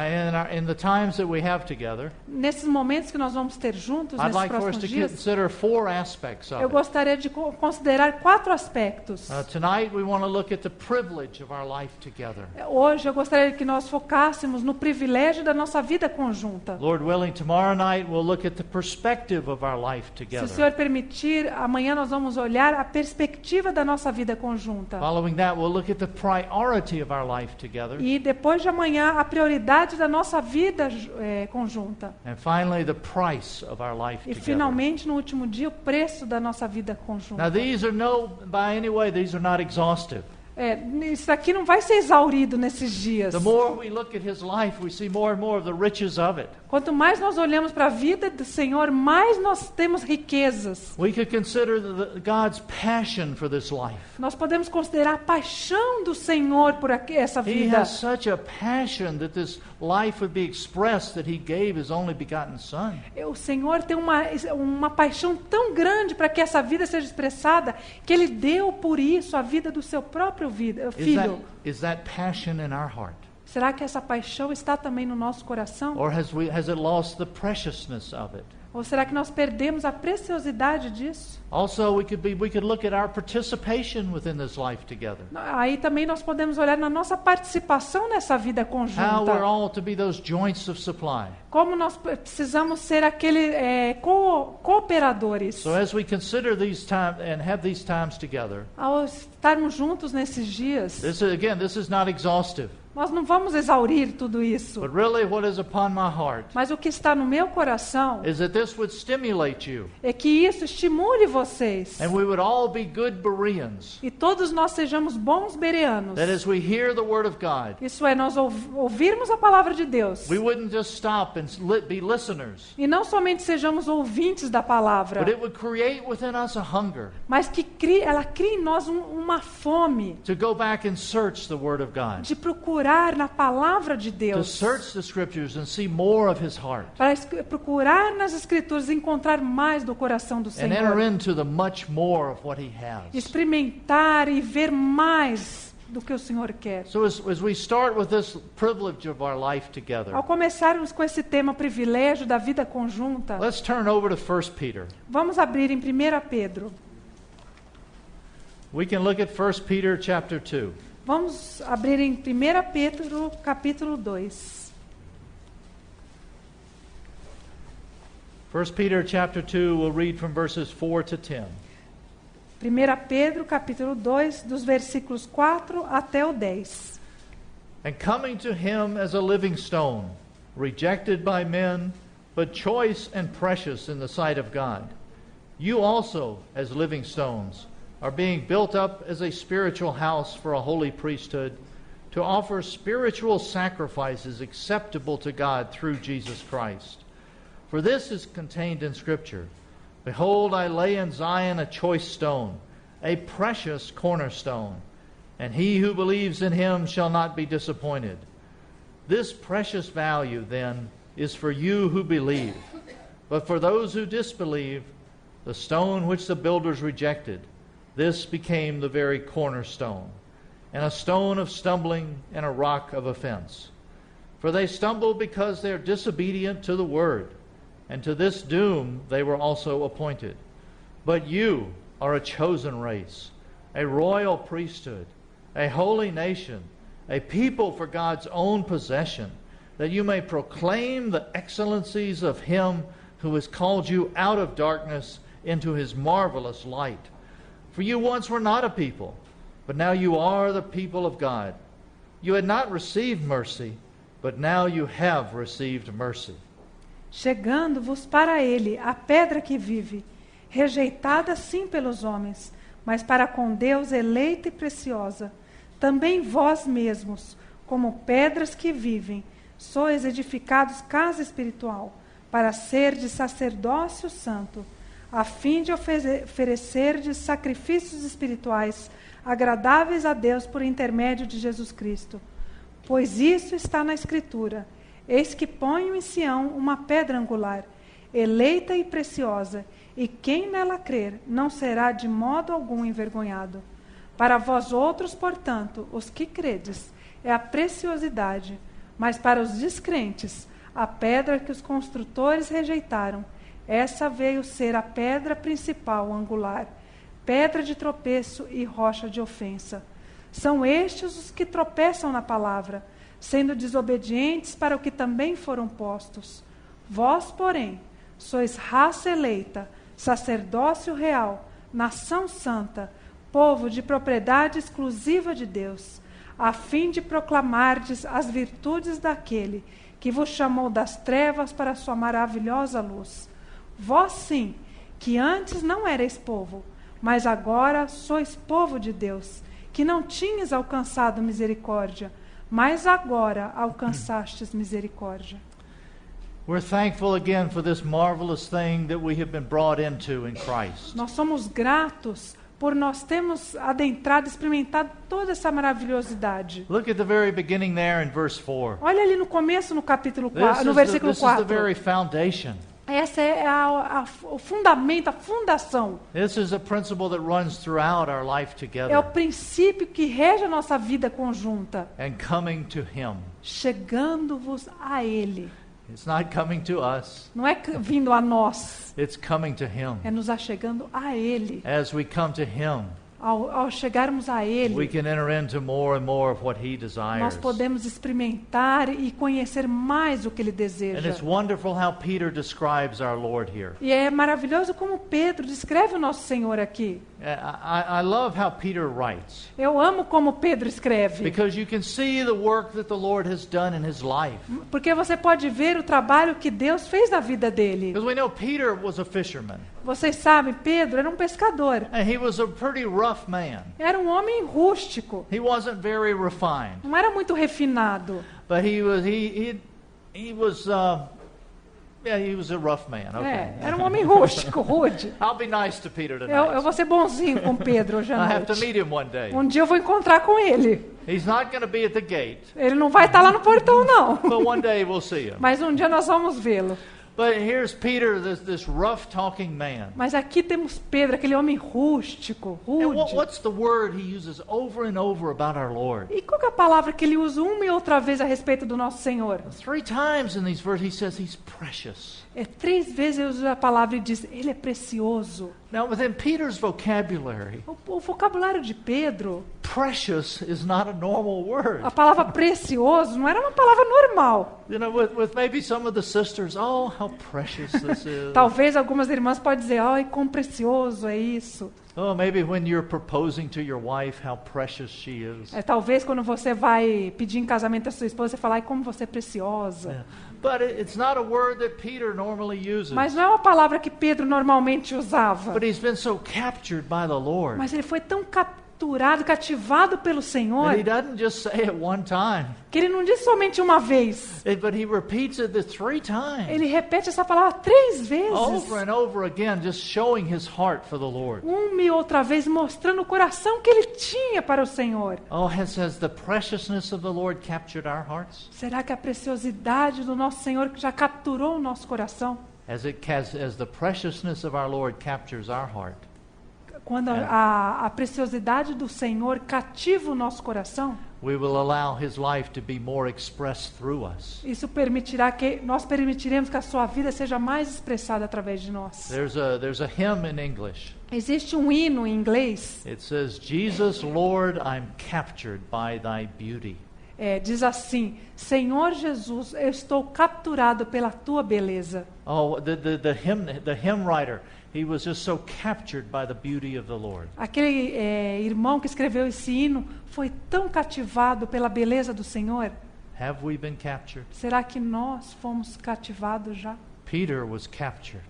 in the times that we have together, nesses momentos que nós vamos ter juntos, I'd nesses like for us próximos to dias, consider 4 aspects eu of it. gostaria de considerar 4 aspectos. Tonight we want to look at the privilege of our life together. Hoje eu gostaria que nós focássemos no privilégio da nossa vida conjunta. Lord willing, tomorrow night we'll look at the perspective of our life Se o together. Senhor permitir, amanhã nós vamos olhar a perspectiva da nossa vida conjunta. Following that, we'll look at the priority of our life together. E depois de amanhã, a prioridade da nossa vida conjunta. And finally, the price of our life E together. finalmente, no último dia, o preço da nossa vida conjunta. Now these are by any way, these are not exhaustive. Isso aqui não vai ser exaurido nesses dias. The more we look at his life, we see more and more of the riches of it. Quanto mais nós olhamos para a vida do Senhor, mais nós temos riquezas. We could consider God's passion for this life. Nós podemos considerar a paixão do Senhor por essa He vida. has such a passion that this life would be expressed that he gave his only begotten son. O Senhor tem uma paixão tão grande para que essa vida seja expressada, que Ele deu por isso a vida do seu próprio filho. Is that passion in our heart? Será que essa paixão está também no nosso coração? Or has it lost the preciousness of it? Ou será que nós perdemos a preciosidade disso? Also, we could look at our participation within this life together. Aí também nós podemos olhar na nossa participação nessa vida How we're conjunta. all to be those joints of supply. Como nós precisamos ser cooperadores. So as we consider these times and have these times together, Ao estarmos juntos nesses dias, this is not exhaustive. nós não vamos exaurir tudo isso. But really what is upon my heart Mas o que está no meu coração is that this would stimulate you, é que isso estimule vocês. and we would all be good Bereans. E todos nós sejamos bons bereanos. That as we hear the word of God, Isso é, nós ouvirmos a palavra de Deus. we wouldn't just stop and be listeners, E não somente sejamos ouvintes da palavra, but it would create within us a hunger mas que ela crie em nós uma fome to go back and search the word of God, de procurar na palavra de to Deus. search the scriptures and see more of his heart, Para procurar nas Escrituras e encontrar mais do coração do and enter Senhor. into the much more of what he has. Experimentar e ver mais do que o Senhor quer. So as we start with this privilege of our life together, Ao começarmos com esse tema privilégio da vida conjunta, let's turn over to 1 Peter. vamos abrir em 1 Pedro. We can look at 1 Peter chapter 2. Vamos abrir em 1 Pedro, capítulo 2. 1 Peter chapter 2, we'll read from verses 4 to 10. 1 Pedro, capítulo 2, dos versículos 4 até o 10. And coming to him as a living stone, rejected by men, but choice and precious in the sight of God, you also, as living stones, are being built up as a spiritual house for a holy priesthood, to offer spiritual sacrifices acceptable to God through Jesus Christ. For this is contained in Scripture. Behold, I lay in Zion a choice stone, a precious cornerstone, and he who believes in him shall not be disappointed. This precious value, then, is for you who believe. But for those who disbelieve, the stone which the builders rejected, this became the very cornerstone, and a stone of stumbling and a rock of offense. For they stumble because they are disobedient to the word, and to this doom they were also appointed. But you are a chosen race, a royal priesthood, a holy nation, a people for God's own possession, that you may proclaim the excellencies of him who has called you out of darkness into his marvelous light. For you once were not a people, but now you are the people of God. You had not received mercy, but now you have received mercy. Chegando-vos para ele a pedra que vive, rejeitada sim pelos homens, mas para com Deus eleita e preciosa. Também vós mesmos, como pedras que vivem, sois edificados casa espiritual, para ser de sacerdócio santo, a fim de oferecerdes sacrifícios espirituais agradáveis a Deus por intermédio de Jesus Cristo. Pois isso está na Escritura: eis que ponho em Sião uma pedra angular, eleita e preciosa, e quem nela crer não será de modo algum envergonhado. Para vós outros, portanto, os que credes, é a preciosidade, mas para os descrentes, a pedra que os construtores rejeitaram, essa veio ser a pedra principal angular, pedra de tropeço e rocha de ofensa. São estes os que tropeçam na palavra, sendo desobedientes para o que também foram postos. Vós, porém, sois raça eleita, sacerdócio real, nação santa, povo de propriedade exclusiva de Deus, a fim de proclamardes as virtudes daquele que vos chamou das trevas para a sua maravilhosa luz. Vós sim, que antes não erais povo, mas agora sois povo de Deus, que não tinhas alcançado misericórdia, mas agora alcançastes misericórdia. We're thankful again for this marvelous thing that we have been brought into in Christ. Nós somos gratos por nós termos adentrado, experimentado toda essa maravilhosidade. Look at the very beginning there in verse 4. Olha ali no começo, no capítulo 4, no versículo This is the 4. very foundation. Essa é o fundamento, a fundação. This is a principle that runs throughout our life É o together. princípio que rege a nossa vida conjunta. And coming to Him. Chegando-vos a Ele. It's not coming to us. Não é vindo a nós, It's coming to Him. é nos achegando a Ele. As we come to Him, Ao chegarmos a we Ele, can enter into more and more of what He nós desires. podemos experimentar e conhecer mais o que Ele And deseja. it's wonderful how Peter describes our Lord here. E é maravilhoso como Pedro descreve o nosso Senhor aqui. I love how Peter writes, Eu amo como Pedro escreve, because you can see the work that the Lord has done in his life. porque você pode ver o trabalho que Deus fez na vida dele. Because we know Peter was a fisherman, Vocês sabem, Pedro era um pescador. and he was a pretty rough man. Era um homem rústico. He wasn't very refined, Não era muito refinado. but he was a rough man. Okay. Era um homem rústico, rude. I'll be nice to Peter Eu tonight. vou ser bonzinho com Pedro hoje I à have to noite. meet him one day. Um dia eu vou encontrar com ele. He's not going to be at the gate, Ele não vai estar lá no portão, não. but one day we'll see him. Mas um dia nós vamos vê-lo. But here's Peter, this rough talking man. Mas aqui temos Pedro, aquele homem rústico, And rude. what's the word he uses over and over about our Lord? E qual que é a palavra que ele usa uma e outra vez a respeito do nosso Senhor? 3 times in these verses he says he's precious. 3 vezes ele usa a palavra e diz, ele é precioso. Now within Peter's vocabulary, O vocabulário de Pedro, precious is not a normal word. A palavra precioso não era uma palavra normal. You know, with maybe some of the sisters, oh, how precious this is. Talvez algumas irmãs podem dizer, ai, quão precioso é isso. Oh, maybe when you're proposing to your wife, how precious she is. Talvez quando você vai pedir em casamento a sua esposa, você fala, ai, como você é preciosa. Yeah. But it's not a word that Peter normally uses. Mas não é uma palavra que Pedro normalmente usava. But he's been so captured by the Lord. Mas ele foi tão capturado, cativado pelo Senhor, And he doesn't just say it one time, que ele não diz somente uma vez. but he repeats it the 3 times. Ele repete essa palavra 3 vezes. Over and over again, just showing his heart for the Lord. Uma e outra vez mostrando o coração que ele tinha para o Senhor. Oh, has the preciousness of the Lord captured our hearts? Será que a preciosidade do nosso Senhor já capturou o nosso coração? As the preciousness of our Lord captures our heart, Quando a preciosidade do Senhor cativa o nosso coração, we will allow his life to be more expressed through us. isso nós permitiremos que a sua vida seja mais expressada através de nós. There's a hymn in English. Existe um hino em inglês, It says, Jesus, Lord, I'm captured by thy beauty. Diz assim, Senhor Jesus, eu estou capturado pela tua beleza. Oh, the hymn writer, he was just so captured by the beauty of the Lord. Aquele irmão que escreveu esse hino foi tão cativado pela beleza do Senhor. Have we been captured? Será que nós fomos cativados já? Peter was captured.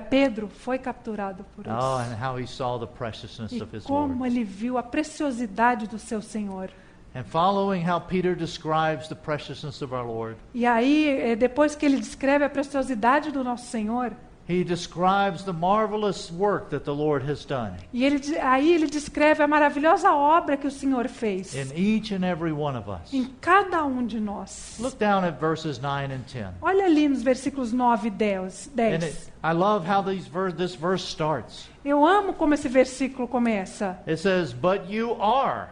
Pedro foi capturado por isso. Oh, and how he saw the preciousness E of his como Lord. ele viu a preciosidade do seu Senhor. And following how Peter describes the preciousness of our Lord, E aí, depois que ele descreve a preciosidade do nosso Senhor, he describes the marvelous work that the Lord has done e aí ele descreve a maravilhosa obra que o Senhor fez in each and every one of us. em cada um de nós. Look down at verses 9 and 10. Olha ali nos versículos 9 e 10. I love how this verse starts. Eu amo como esse versículo começa. It says, but you are,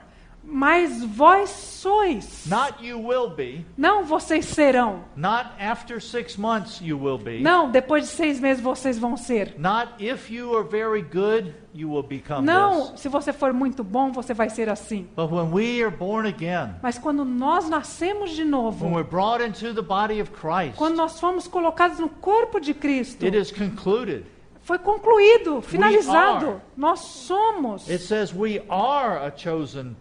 Mas vós sois. not you will be, Não vocês serão. not after 6 months you will be, Não, depois de 6 meses vocês vão ser. not if you are very good you will become Não, this. se você for muito bom, você vai ser assim. But when we are born again, Mas quando nós nascemos de when novo, we're brought into the body of Christ, quando nós fomos colocados no corpo de Cristo, it is concluded. foi concluído, finalizado. are. Nós somos. It says we are a chosen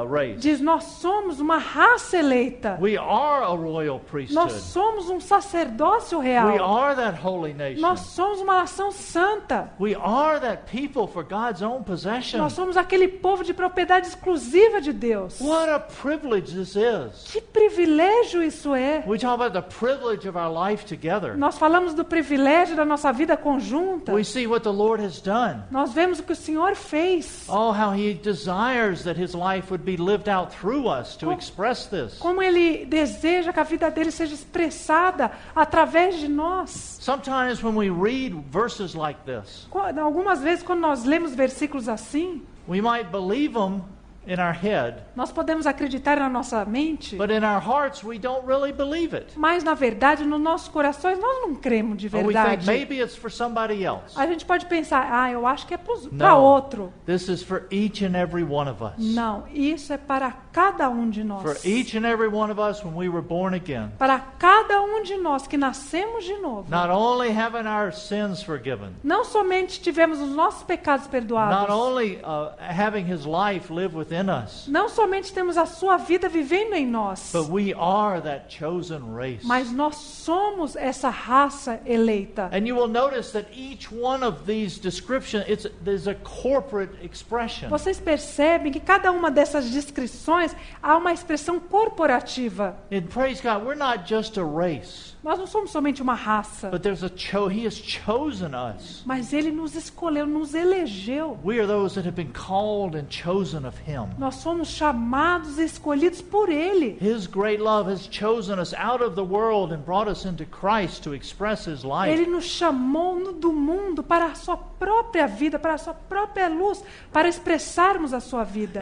race. Diz, nós somos uma raça eleita. We are a royal Nós priesthood. somos um sacerdócio We real. are that holy nation. Nós somos uma nação santa. We are that people for God's own possession. Nós somos aquele povo de propriedade exclusiva de Deus. What a privilege this is. Que privilégio isso é. We talk about the privilege of our life together. Nós falamos do privilégio da nossa vida conjunta. We see what the Lord has done. Nós vemos o que o Senhor fez. Oh, how He desires that His life would be lived out through us to express this. Como Ele deseja que a vida dele seja expressada através de nós. Sometimes when we read verses like this, Algumas vezes, quando nós lemos versículos assim, we might believe them in our head, nós podemos acreditar na nossa mente, but in our hearts we don't really believe it. mas na verdade, nos nossos corações, nós não cremos de Or we think verdade. maybe it's for somebody else. A gente pode pensar, eu acho que é para No. outro. This is for each and every one of us. Não, isso é para cada um de nós. For each and every one of us when we were born again. Para cada um de nós que nascemos de novo. Not only having our sins forgiven, Não somente tivemos os nossos pecados perdoados. not only having His life live within us, Não somente temos a sua vida vivendo em nós. but we are that chosen race. Mas nós somos essa raça eleita. And you will notice that each one of these descriptions, there's a corporate expression. Vocês percebem que cada uma dessas descrições há uma expressão corporativa. And praise God, we're not just a race, Nós não somos somente uma raça, but He has chosen us. mas Ele nos escolheu, nos elegeu. We are those that have been called and chosen of Him. Nós somos chamados e escolhidos por Ele. His great love has chosen us out of the world and brought us into Christ to express His life. Ele nos chamou do mundo para a sua própria vida, para a sua própria luz, para expressarmos a sua vida.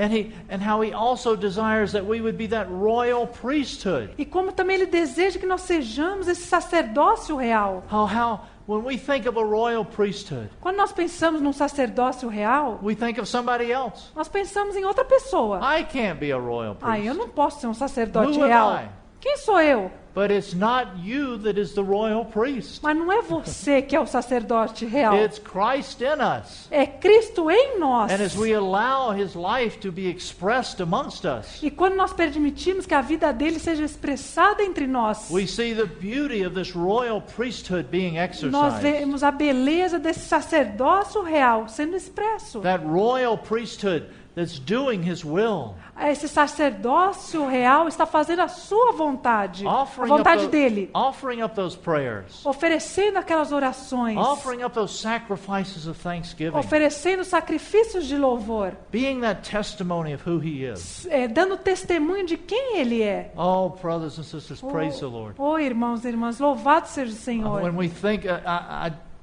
And how He also desires that we would be that royal priesthood. E como também Ele deseja que nós sejamos esse sacerdócio real. How When we think of a royal priesthood, Quando nós pensamos num sacerdócio real, we think of somebody else. nós pensamos em outra pessoa. I can't be a royal priest. Eu não posso ser um sacerdote Who am real. I? Quem sou eu? But it's not you that is the royal priest. Mas não é você que é o sacerdote real. It's Christ in us. É Cristo em nós. And as we allow His life to be expressed amongst us, E quando nós permitimos que a vida dele seja expressada entre nós, we see the beauty of this royal priesthood being nós exercised. vemos a beleza desse sacerdócio real sendo expresso. That royal priesthood that's doing His will. Esse sacerdócio real está fazendo a sua vontade, a vontade dele, offering up those prayers, oferecendo aquelas orações, offering up those sacrifices of thanksgiving, oferecendo sacrifícios de louvor, being that testimony of who He is. dando testemunho de quem ele é. Oh, brothers and sisters, praise the Lord. Irmãos e irmãs, louvado seja o Senhor. When we think,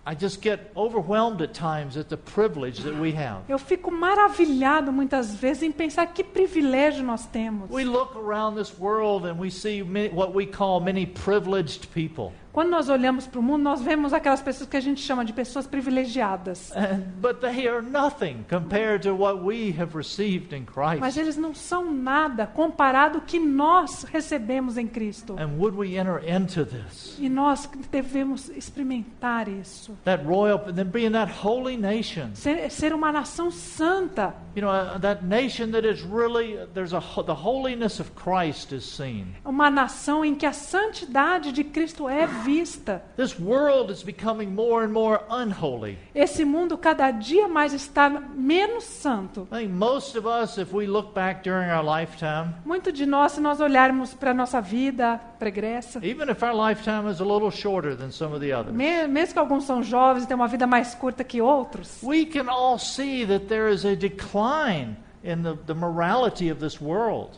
I just get overwhelmed at times at the privilege that we have. Eu fico maravilhado muitas vezes em pensar que privilégio nós temos. We look around this world and we see what we call many privileged people. Quando nós olhamos para o mundo, nós vemos aquelas pessoas que a gente chama de pessoas privilegiadas. But they are nothing compared to what we have received in Christ. Mas eles não são nada comparado ao que nós recebemos em Cristo. And would we enter into this? E nós devemos experimentar isso. That royal, then being that holy nation. Ser uma nação santa. You know, that nation that is really, the holiness of Christ is seen. Uma nação em que a santidade de Cristo é vista. This world is becoming more and more unholy. Esse mundo cada dia mais está menos santo. I think most of us, if we look back during our lifetime, Muito de nós, se nós olharmos para a nossa vida pregressa, even if our lifetime is a little shorter than some of the others, mesmo que alguns são jovens e têm uma vida mais curta que outros, we can all see that there is a decline in the morality of this world.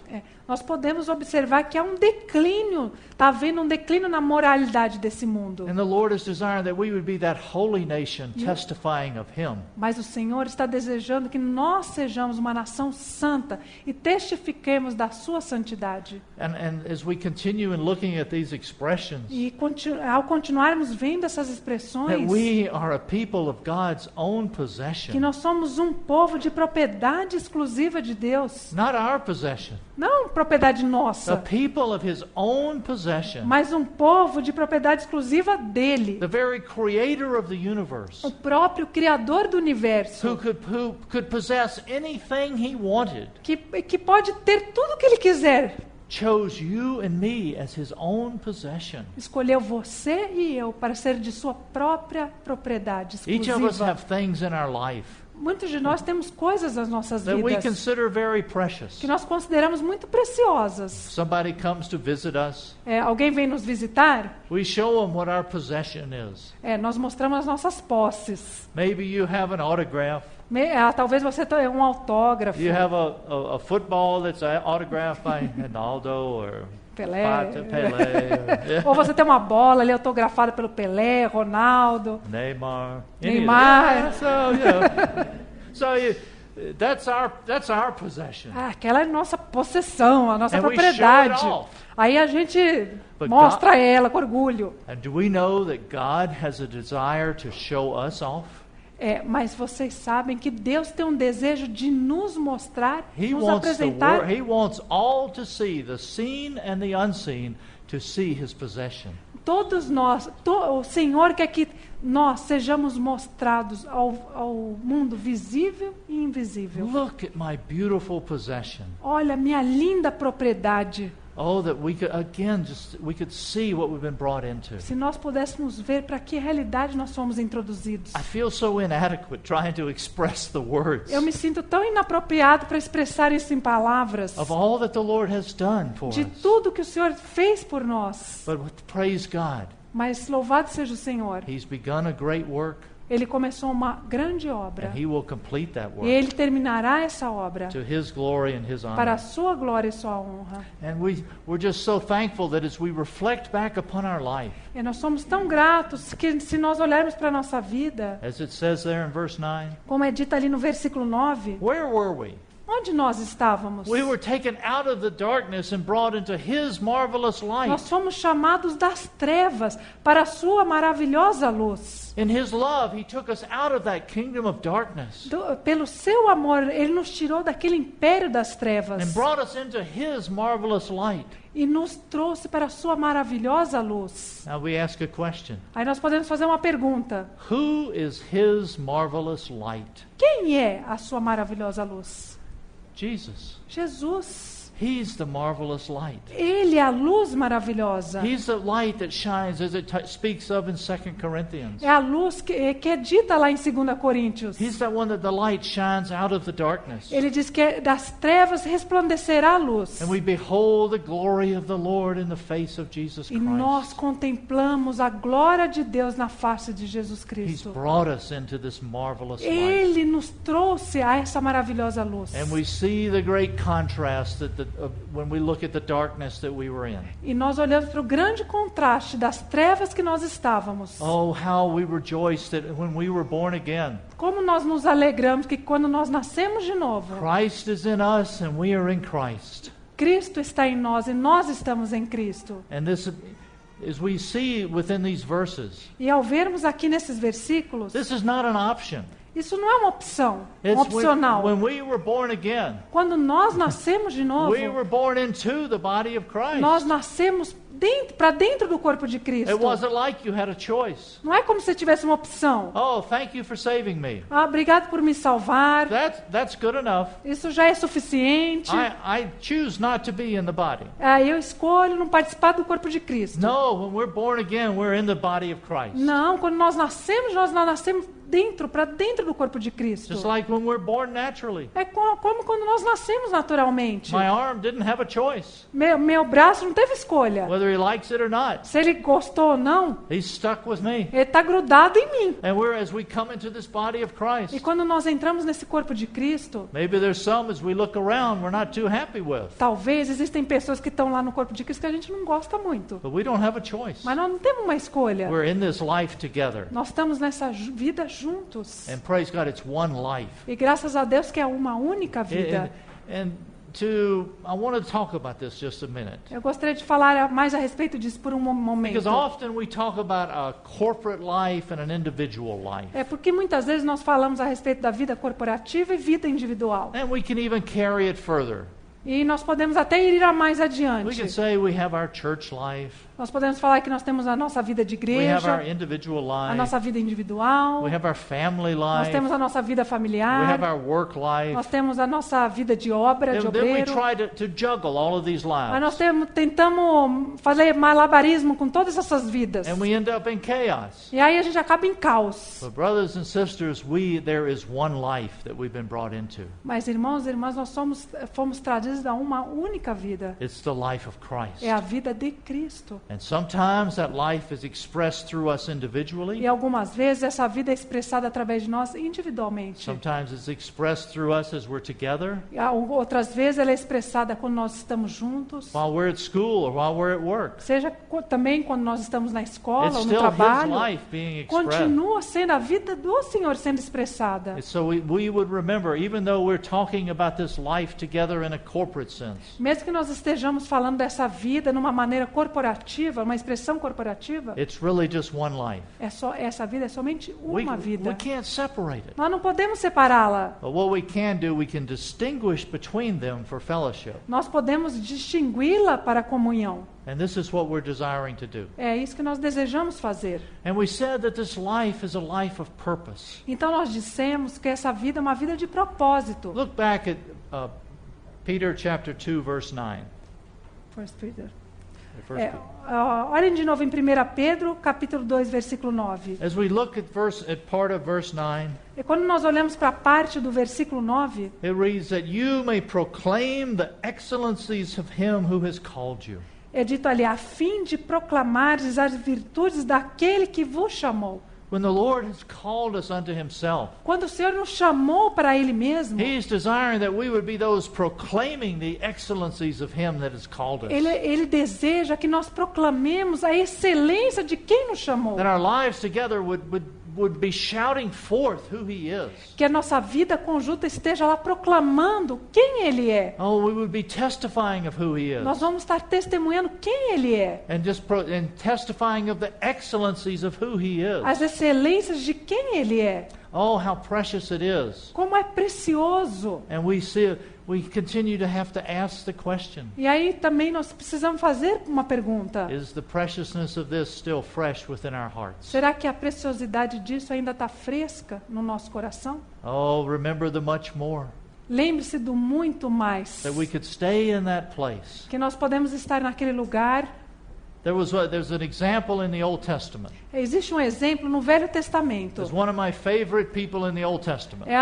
nós podemos observar que há um declínio, está havendo um declínio na moralidade desse mundo. And the Lord is desiring that we would be that holy nation testifying of Him. Mas o Senhor está desejando que nós sejamos uma nação santa e testifiquemos da sua santidade. And as we continue in looking at these expressions, E ao continuarmos vendo essas that expressões, we are a people of God's own que possession, nós somos um povo de propriedade exclusiva de Deus. not our possession, Não propriedade a nossa, people of His own possession, mas um povo de propriedade exclusiva dele. the very creator of the universe, O próprio Criador do universo, who could possess anything He wanted, que pode ter tudo o que ele quiser. chose you and me as His own possession. Escolheu você e eu para ser de sua própria propriedade Each of us exclusiva. have things in our life Muitos de nós temos coisas nas nossas that we vidas consider very precious. que nós consideramos muito preciosas. Somebody comes to visit us, Alguém vem nos visitar, we show them what our possession is. nós mostramos as nossas posses. Maybe you have an autograph. Talvez você tenha um autógrafo. You have a football that's autographed by Ronaldo or Pelé. Pelé, Ou você tem uma bola ali autografada pelo Pelé, Ronaldo. Neymar. Neymar. That's our possession. Aquela é nossa possessão, a nossa And we propriedade. show it off. Aí a gente But mostra ela com orgulho. And do we know that God has a desire to show us off? Mas vocês sabem que Deus tem um desejo de nos mostrar, He nos wants apresentar. He wants all to see, the seen and the unseen, to see His possession. Todos nós, o Senhor quer que nós sejamos mostrados ao mundo visível e invisível. Look at my beautiful possession. Olha, minha linda propriedade. Oh, that we could, again, we could see what we've been brought into. Se nós pudéssemos ver para que realidade nós fomos introduzidos. I feel so inadequate trying to express the words Eu me sinto tão inapropriado para expressar isso em palavras. of all that the Lord has done for De us. tudo que o Senhor fez por nós. But praise God, Mas louvado seja o Senhor. He's begun a great work, Ele começou uma grande obra. and He will complete that E work Ele terminará essa obra to His glory and His para a honor. sua glória e sua honra. And we're just so thankful that as we reflect back upon our life, E nós somos tão gratos que se nós olharmos para a nossa vida, as it says there in verse 9, como é dito ali no versículo 9, where were we? Onde nós estávamos? We were taken out of the darkness and brought into His marvelous light. Nós fomos chamados das trevas para a sua maravilhosa luz. In His love, He took us out of that kingdom of darkness Pelo seu amor, Ele nos tirou daquele império das trevas and brought us into His marvelous light. e nos trouxe para a sua maravilhosa luz. Now we ask a question. Aí nós podemos fazer uma pergunta. Who is His marvelous light? Quem é a sua maravilhosa luz? Jesus. Jesus. He's the marvelous light. Ele é a luz maravilhosa. He's the light that shines, as it speaks of in 2 Corinthians. É a luz que é dita lá em 2 Coríntios. He's that one that the light shines out of the darkness. Ele diz que das trevas resplandecerá a luz. And we behold the glory of the Lord in the face of Jesus E nós Christ. contemplamos a glória de Deus na face de Jesus He's Cristo. brought us into this marvelous light. Ele nos trouxe a essa maravilhosa luz. And we see the great contrast when we look at the darkness that we were in. E nós olhamos para o grande contraste das trevas que nós estávamos. Oh, how we rejoiced that when we were born again. Como nós nos alegramos que quando nós nascemos de novo, Christ is in us and we are in Christ. Cristo está em nós e nós estamos em Cristo. And this, as we see within these verses, E ao vermos aqui nesses versículos, this is not an option. isso não é uma opção, It's opcional. when we were born again. Quando nós nascemos de novo, We were born into the body of Christ. nós nascemos para dentro do corpo de Cristo. It wasn't like you had a choice. Não é como se tivesse uma opção. Oh, thank you for saving me. Ah, obrigado por me salvar. That's good enough. Isso já é suficiente. I choose not to be in the body. Ah, eu escolho não participar do corpo de Cristo. No, when we're born again, we're in the body of Christ. Não, quando nós nascemos para dentro do corpo de Cristo. Just like when we're born naturally. É como quando nós nascemos naturalmente. My arm didn't have a choice, Meu braço não teve escolha. whether he likes it or not. Se ele gostou ou não, He's stuck with me. ele está grudado em mim. And as we come into this body of E Christ, quando nós entramos nesse corpo de Cristo, maybe there's some as we look around we're not too happy with. talvez existem pessoas que estão lá no corpo de Cristo que a gente não gosta muito. But we don't have a choice. Mas nós não temos uma escolha. We're in this life together. Nós estamos nessa vida juntos. And praise God, it's one life. E graças a Deus que é uma única vida. And I want to talk about this just a minute. Eu gostaria de falar mais a respeito disso por um momento. Because often we talk about a corporate life and an individual life. É porque muitas vezes nós falamos a respeito da vida corporativa e vida individual. And we can even carry it further. E nós podemos até ir mais We adiante. can say we have our church life. Nós podemos falar que nós temos a nossa vida de We have our igreja, individual a life. nossa vida individual, We have our family nós life. temos a nossa vida We have familiar, our work life. nós temos a nossa vida de obra, de And then we obreiro. try to juggle all of these Mas nós lives. tentamos fazer malabarismo com todas essas vidas. And we end up in chaos. E aí a gente acaba em caos. But brothers and sisters, there is one life that we've been brought into. Mas irmãos e irmãs, nós fomos trazidos a uma única vida. It's the life of Christ. É a vida de Cristo. And sometimes that life is expressed through us individually. E algumas vezes essa vida é expressada através de nós individualmente. Sometimes it's expressed through us as we're together, E outras vezes ela é expressada quando nós estamos juntos. while we're at school or while we're at work. Seja também quando nós estamos na escola It's ou no still His trabalho. life being expressed. Continua sendo a vida do Senhor sendo expressada. And so we would remember, even though we're talking about this life together in a corporate sense, Mesmo que nós estejamos falando dessa vida numa maneira corporativa, uma expressão corporativa, it's really just one life. essa vida é somente We uma vida. can't separate it. Nós não podemos separá-la. But what we can do, we can distinguish between them for fellowship. Nós podemos distingui-la para a comunhão. And this is what we're desiring to do. É isso que nós desejamos fazer. And we said that this life is a life of purpose. Então nós dissemos que essa vida é uma vida de propósito. Look back at Peter chapter 2, verse 9. First Peter. First Peter. Olhem de novo em 1 Pedro, capítulo 2, versículo 9. As we look at part of verse 9, E quando nós olhamos para a parte do versículo 9, it reads that you may proclaim the excellencies of him who has called you. é dito ali, a fim de proclamardes as virtudes daquele que vos chamou. When the Lord has called us unto himself, Quando o Senhor nos chamou para Ele mesmo, He is desiring that we would be those proclaiming the excellencies of him that has called us. Ele deseja que nós proclamemos a excelência de quem nos chamou. That our lives together would be shouting forth who He is. Que a nossa vida conjunta esteja lá proclamando quem Ele é. Oh, we would be testifying of who He is. Nós vamos estar testemunhando quem Ele é. And testifying of the excellencies of who He is. As excelências de quem Ele é. Oh, how precious it is. Como é precioso. And we continue to have to ask the question. E aí também nós precisamos fazer uma pergunta. Is the preciousness of this still fresh within our hearts? Será que a preciosidade disso ainda está fresca no nosso coração? Oh, remember the much more. Lembre-se do muito mais. That we could stay in that place. Que nós podemos estar naquele lugar. There's an example in the Old Testament. Existe um exemplo no Velho Testamento. There's one of my favorite people in the Old Testament. É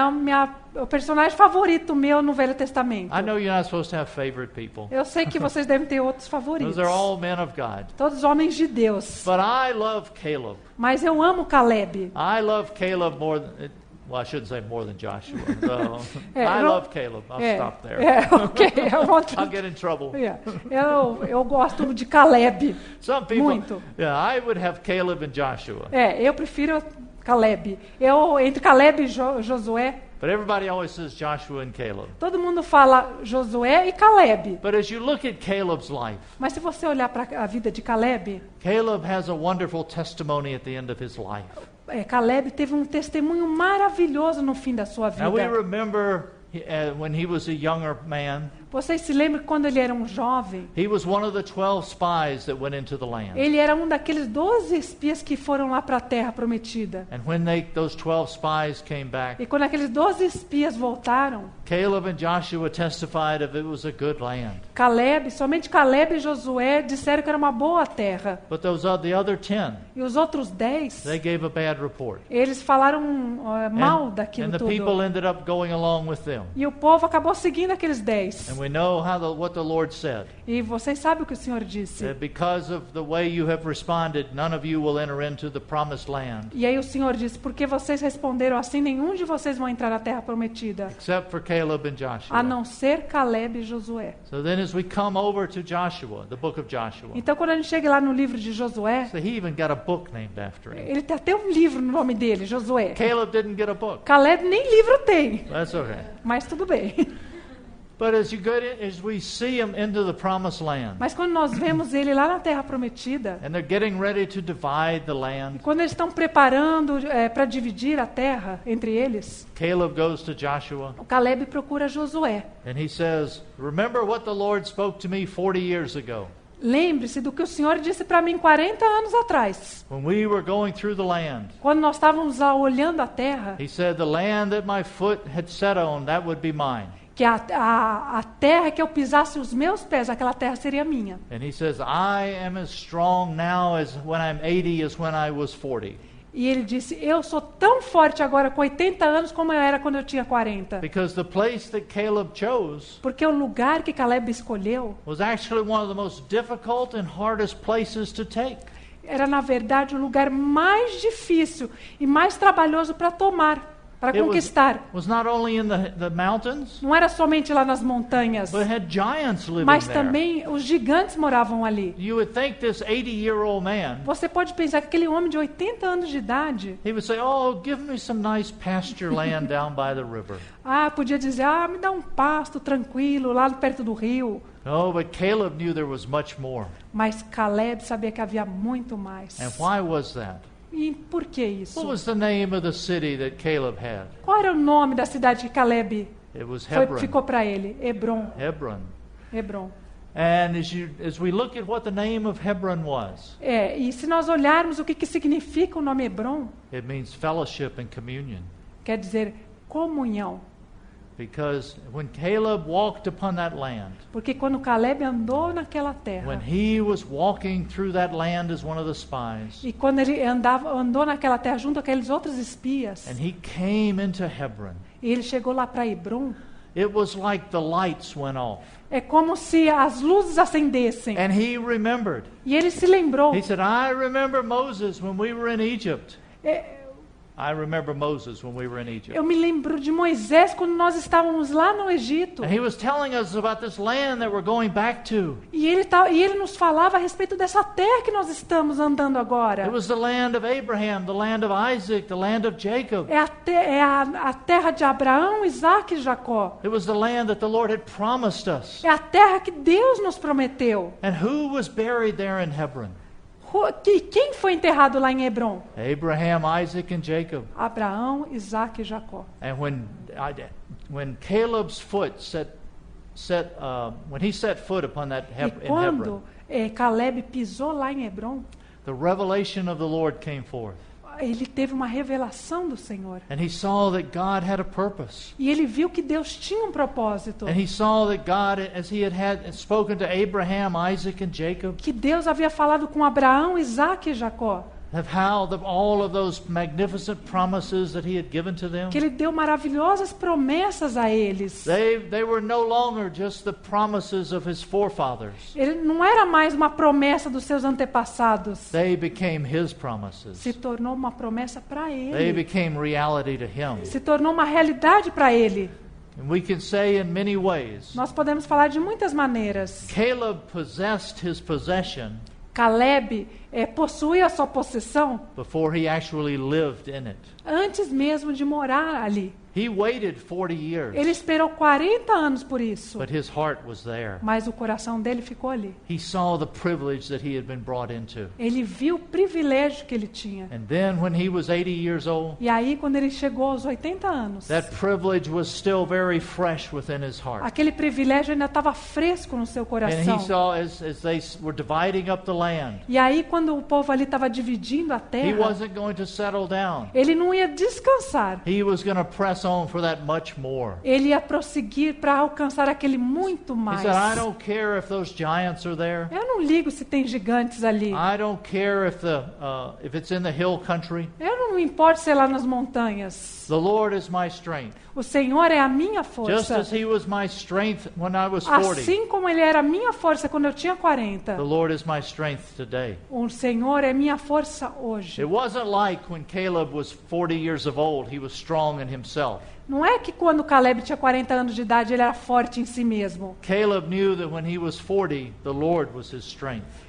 o personagem favorito meu no Velho Testamento. I know you're not supposed to have favorite people. Eu sei que vocês devem ter outros favoritos. Those are all men of God. Todos homens de Deus. But I love Caleb. Mas eu amo Caleb. I love Caleb more than... Well, I shouldn't say more than Joshua. I love Caleb. I'll stop there. Ok. I'll get in trouble. Eu gosto de Caleb. Some people, muito. Yeah, I would have Caleb and Joshua. Eu prefiro Caleb. Entre Caleb e Josué. But everybody always says Joshua and Caleb. Todo mundo fala Josué e Caleb. But as you look at Caleb's life, mas se você olhar para a vida de Caleb, Caleb has a wonderful testimony at the end of his life. Caleb teve um testemunho maravilhoso no fim da sua vida. Now we remember when he was a younger man. Vocês se lembram que quando ele era um jovem? He was one of the 12 spies that went into the land. Ele era um daqueles 12 espias que foram lá para a terra prometida. And when those 12 spies came back, e quando aqueles 12 espias voltaram, Caleb and Joshua testified of it was a good land. Somente Caleb e Josué disseram que era uma boa terra. But the other 10, e os outros 10, they gave a bad report. Eles falaram mal daquilo tudo. And the people ended up going along with them. E o povo acabou seguindo aqueles 10. And we know what the Lord said. E vocês sabem o que o Senhor disse. That because of the way you have responded, none of you will enter into the promised land. E aí o Senhor disse, porque vocês responderam assim, nenhum de vocês vão entrar na terra prometida. Except for Caleb and Joshua. A não ser Caleb e Josué. So then as we come over to Joshua, the book of Joshua. Então quando a gente chega lá no livro de Josué, so he even got a book named after him. Ele tem até um livro no nome dele, Josué. Caleb didn't get a book. Caleb nem livro tem. That's okay. Mas tudo bem. But as we see him into the promised land. Mas quando nós vemos ele lá na terra prometida, and they're getting ready to divide the land. E quando eles estão preparando para dividir a terra entre eles, Caleb goes to Joshua. O Caleb procura Josué. And he says, "Remember what the Lord spoke to me 40 years ago." Lembre-se do que o Senhor disse para mim 40 anos atrás. When we were going through the land. Quando nós estávamos olhando a terra. He said, "The land that my foot had set on, that would be mine." Que a terra que eu pisasse os meus pés, aquela terra seria minha. And he says, "I am as strong now as when I'm 80 as when I was 40." E ele disse, eu sou tão forte agora com 80 anos como eu era quando eu tinha 40. Because the place that Caleb chose Porque o lugar que Caleb escolheu was actually one of the most difficult and hardest places to take. Era na verdade o lugar mais difícil e mais trabalhoso para tomar. Para conquistar. Was not only in the mountains, não era somente lá nas montanhas, but had giants living mas there. Também os gigantes moravam ali. You would think this 80-year-old man, você pode pensar que aquele homem de 80 anos de idade, he would say, "Oh, give me some nice pasture land down by the river." Podia dizer, me dá um pasto tranquilo lá perto do rio. No, but Caleb knew there was much more. Mas Caleb sabia que havia muito mais. And why was that? E por que isso? What was the name of the city that Caleb had? Qual era o nome da cidade que Caleb ficou para ele? Hebron. Hebron. And as we look at what the name of Hebron was, e se nós olharmos o que significa o nome Hebron, it means fellowship and communion. Quer dizer comunhão. Because when Caleb walked upon that land, porque quando Caleb andou naquela terra, when he was walking through that land as one of the spies, e quando ele andou naquela terra junto com aqueles outros espias, and he came into Hebron, e ele chegou lá para Hebron, it was like the lights went off. É como se as luzes acendessem. And he remembered. E ele se lembrou. He said, "I remember Moses when we were in Egypt." I remember Moses when we were in Egypt. Eu me lembro de Moisés quando nós estávamos lá no Egito. And he was telling us about this land that we're going back to. E ele nos falava a respeito dessa terra que nós estamos andando agora. It was the land of Abraham, the land of Isaac, the land of Jacob. É a terra de Abraão, Isaac e Jacó. It was the land that the Lord had promised us. É a terra que Deus nos prometeu. And who was buried there in Hebron? Quem foi enterrado lá em Hebron? Abraham, Isaac, and Jacob. Abraão, Isaac e Jacó. And when Caleb's foot when he set foot upon that E in quando Hebron, Caleb pisou lá em Hebron, the revelation of the Lord came forth. ele teve uma revelação do Senhor. And he saw that God had a purpose. E ele viu que Deus tinha um propósito. And he saw that God, as he had spoken to Abraham, Isaac, and Jacob, Que Deus havia falado com Abraão, Isaac e Jacó. of how all of those magnificent promises that he had given to them, Que ele deu maravilhosas promessas a eles. they were no longer just the promises of his forefathers. Ele não era mais uma promessa dos seus antepassados. They became his promises. Se tornou uma promessa para They ele. became reality to him. Se tornou uma realidade para ele. And we can say in many ways, Nós podemos falar de muitas maneiras. Caleb possessed his possession Caleb possuía a sua possessão before he actually lived in it. antes mesmo de morar ali. He waited 40 years, Ele esperou 40 anos por isso, but his heart was there. mas o coração dele ficou ali. He saw the privilege that he had been brought into. Ele viu o privilégio que ele tinha. And then when he was 80 years old, E aí, quando ele chegou aos 80 anos, that privilege was still very fresh within his heart. aquele privilégio ainda estava fresco no seu And he coração. saw as they were dividing up the land, E aí, quando o povo ali estava dividindo a he terra, wasn't going to settle down. ele não ia descansar. He was going to press on for that much more. Ele ia prosseguir para alcançar aquele muito He mais. said, I don't care if those giants are there. Eu não ligo se tem gigantes ali. I don't care if it's in the hill country. Eu não me importo se é lá nas montanhas. The Lord is my strength. O Senhor é a minha Just força. as he was my strength when I was 40, Assim como Ele era a minha força quando eu tinha 40, the Lord is my strength today. o Senhor é minha força hoje. It wasn't like when Caleb was 40 years of old, he was strong in himself. Não é que quando Caleb tinha 40 anos de idade ele era forte em si mesmo. Caleb knew that when he was 40, the Lord was his strength.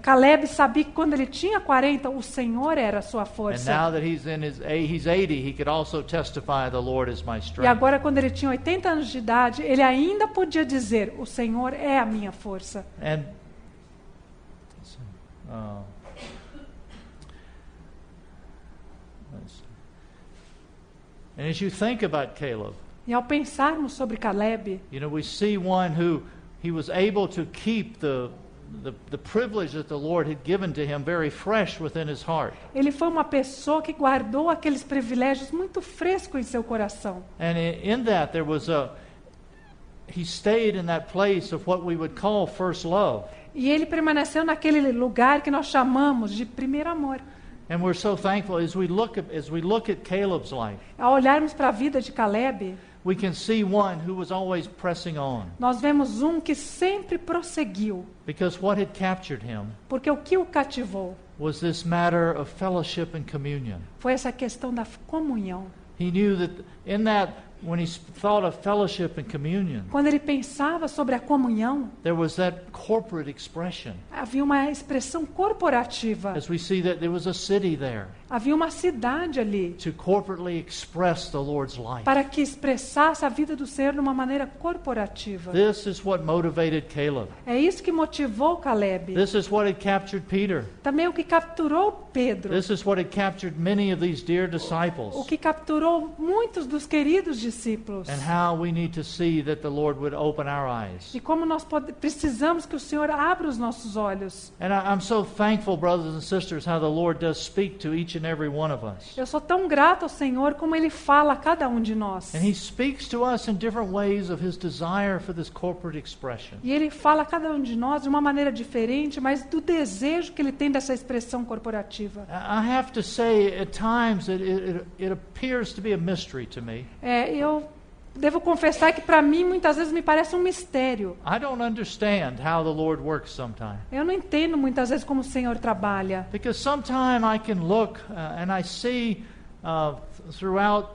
Caleb sabia que quando ele tinha 40, o Senhor era a sua And força. now that he's 80, he could also testify, the Lord is my E strength. agora, quando ele tinha 80 anos de idade, ele ainda podia dizer: o Senhor é a minha força. And and as you think about Caleb, E ao pensarmos sobre Caleb, we see one who he was able to keep the privilege that the Lord had given to him very fresh within his heart. ele foi uma pessoa que guardou aqueles privilégios muito fresco em seu coração. And in that there was he stayed in that place of what we would call first love. E ele permaneceu naquele lugar que nós chamamos de primeiro amor. And we're so thankful as we look at Caleb's life, Ao olharmos para a vida de Caleb, we can see one who was always pressing on, nós vemos um que sempre prosseguiu, because what had captured him porque o que o cativou was this matter of fellowship and communion. foi essa questão da comunhão. He knew that in that, when he thought of fellowship and communion, Quando ele pensava sobre a comunhão, there was that corporate expression. havia uma expressão corporativa, As we see that there was a city there havia uma cidade ali, to corporately express the Lord's life. para que expressasse a vida do Senhor de uma maneira corporativa. This is what motivated Caleb. É isso que motivou Caleb. This is what had captured Peter. Também o que capturou Pedro. This is what had captured many of these dear O disciples. que capturou muitos dos queridos discípulos. And how we need to see that the Lord would open our eyes. E como nós precisamos que o Senhor abra os nossos olhos. And I'm so thankful, brothers and sisters, how the Lord does speak to each and every one of us. Eu sou tão grato ao Senhor como Ele fala a cada um de nós. And He speaks to us in different ways of His desire for this corporate expression. E Ele fala a cada um de nós de uma maneira diferente, mas do desejo que Ele tem dessa expressão corporativa. I have to say, at times, it appears to be a mystery to me. Eu devo confessar que para mim muitas vezes me parece um mistério. I don't understand how the Lord works sometimes. Eu não entendo muitas vezes como o Senhor trabalha. Because sometimes I can look and I see throughout,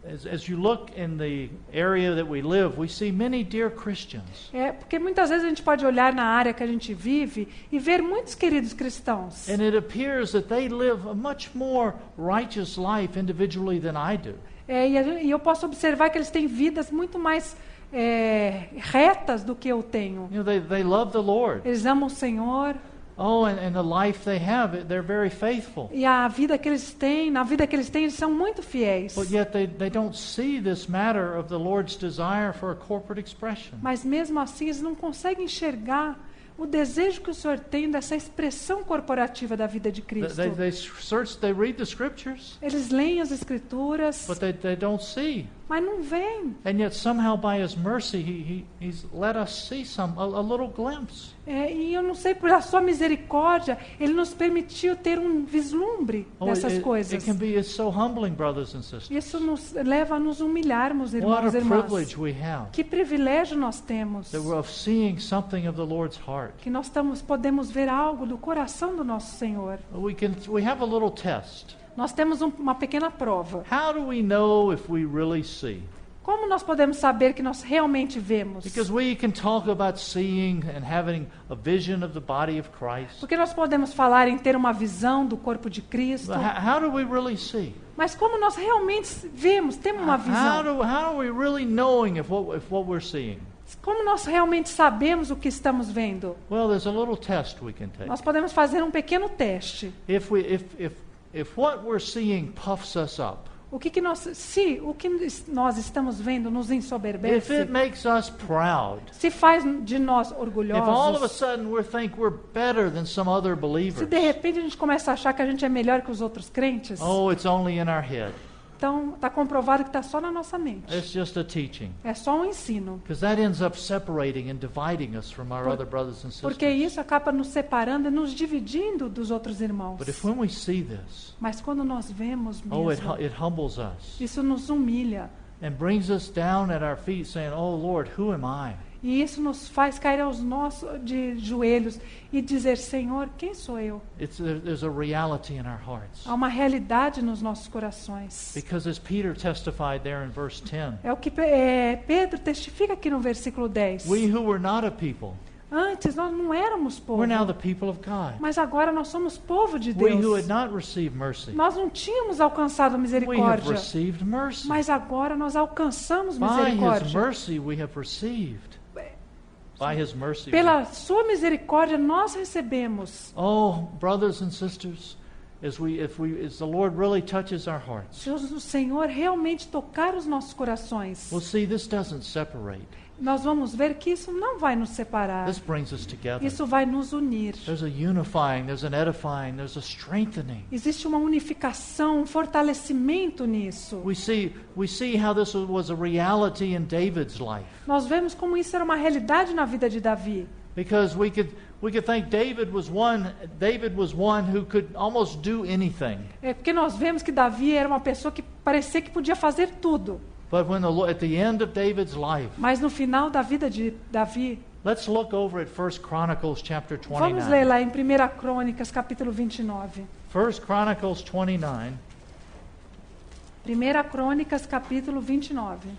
as you look in the area that we live, we see many dear Christians. Porque muitas vezes a gente pode olhar na área que a gente vive e ver muitos queridos cristãos. And it appears that they live a much more righteous life individually than I do. E eu posso observar que eles têm vidas muito mais retas do que eu tenho. You know, they love the Lord. Eles amam o Senhor. Oh, and the life they have, they're very faithful. E a vida que eles têm, na vida que eles têm, eles são muito fiéis. But yet they don't see this matter of the Lord's desire for a corporate expression. Mas mesmo assim, eles não conseguem enxergar o desejo que o Senhor tem dessa expressão corporativa da vida de Cristo. They read the scriptures, Eles leem as Escrituras, but they don't see. mas não veem. And yet somehow by His mercy, He's let us see a little glimpse. E eu não sei, por a sua misericórdia, Ele nos permitiu ter um vislumbre dessas coisas. It can be so humbling, brothers and sisters. Isso nos leva a nos humilharmos, What irmãos e a irmãs. privilege we have Que privilégio nós temos, of seeing something of the Lord's heart. que nós podemos ver algo do coração do nosso Senhor. We have a little test. Nós temos uma pequena prova. How do we know if we really see? Como nós podemos saber que nós realmente vemos? Because we can talk about seeing and having a vision of the body of Christ. Porque nós podemos falar em ter uma visão do corpo de Cristo. But how do we really see? Mas como nós realmente vemos, temos uma visão? How are we really knowing if what we're seeing? Como nós realmente sabemos o que estamos vendo? Well, there's a little test we can take. Nós podemos fazer um pequeno teste. If what we're seeing puffs us up, O que nós estamos vendo nos if ensoberbece, it makes us proud, se faz de nós if all of a orgulhosos, sudden we think we're better than some other se believers, de repente a gente começa a achar que a gente é melhor que os outros crentes, oh, it's only in our head. então está comprovado que está só na nossa mente. It's just a teaching. É só um ensino. Because that ends up separating and dividing us from our other brothers and sisters. Porque isso acaba nos separando e nos dividindo dos outros irmãos. But if when we see this, Mas quando nós vemos oh, mesmo, it humbles us isso nos humilha. and brings us down at our feet saying, oh Lord, who am I? E isso nos faz cair aos nossos de joelhos e dizer, Senhor, quem sou eu? There's a reality in our hearts. Há uma realidade nos nossos corações. Because as Peter testified there in verse 10, É o que Pedro testifica aqui no versículo 10. we who were not a people, Antes nós não éramos povo, we're now the people of God. mas agora nós somos povo de We who Deus. had not received mercy, Nós não tínhamos alcançado we have misericórdia, received mercy. mas agora nós alcançamos By His misericórdia. mercy we have received. By His mercy. Pela sua misericórdia nós recebemos. Oh, brothers and sisters, as the Lord really touches our hearts, Se o Senhor realmente tocar os nossos corações, we'll see this doesn't separate. nós vamos ver que isso não vai nos separar. This brings us together. Isso vai nos unir. There's a unifying, there's an edifying, there's a strengthening. Existe uma unificação, um fortalecimento nisso. We see how this was a reality in David's life. Nós vemos como isso era uma realidade na vida de Davi. Because we could think David was one who could almost do anything. É porque nós vemos que Davi era uma pessoa que parecia que podia fazer tudo. But at the end of David's life, Mas no final da vida de Davi, let's look over at 1 Chronicles chapter vamos ler 29. lá em 1 Crônicas, capítulo 29. 1 Chronicles 29. 1 Crônicas, capítulo 29.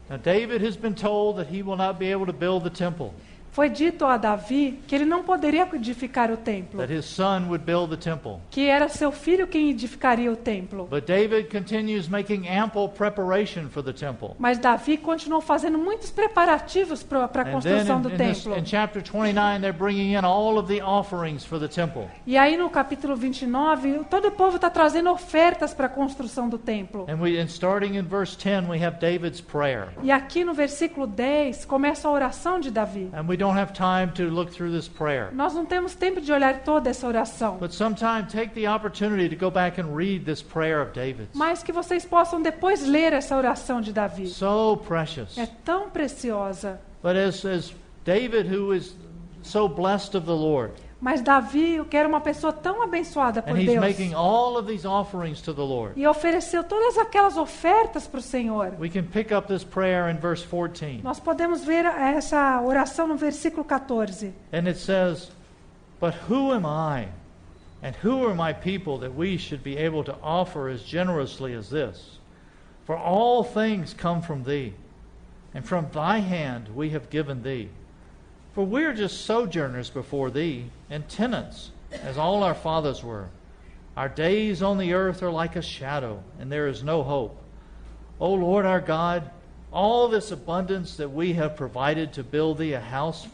Now David has been told that he will not be able to build the temple, Foi dito a Davi que ele não poderia edificar o templo, that his son would build the temple. que era seu filho quem edificaria o templo. But David continues making ample preparation for the temple. Mas Davi continuou fazendo muitos preparativos para a And then construção do templo. in chapter 29, they're bringing in all of the offerings for the temple. E aí no capítulo 29, todo o povo está trazendo ofertas para a construção do templo. And starting in verse 10, we have David's prayer. E aqui no versículo 10 começa a oração de Davi. And we don't have time to look through this prayer. Nós não temos tempo de olhar toda essa oração, But sometime take the opportunity to go back and read this prayer of David's. mas que vocês possam depois ler essa oração de Davi. So precious. É tão preciosa. But as David, who is so blessed of the Lord, Mas Davi, que era uma pessoa tão abençoada por and he's Deus, making all of these offerings to the Lord, e ofereceu todas aquelas ofertas para o Senhor. we can pick up this prayer in verse 14. Nós podemos ver essa oração no versículo 14. And it says, "But who am I And who are my people that we should be able to offer as generously as this? For all things come from thee, and from thy hand we have given thee. For we are just sojourners before thee, and tenants, as all our fathers were. Our days on the earth are like a shadow, and there is no hope. O Lord our God, all this abundance that we have provided to build thee a house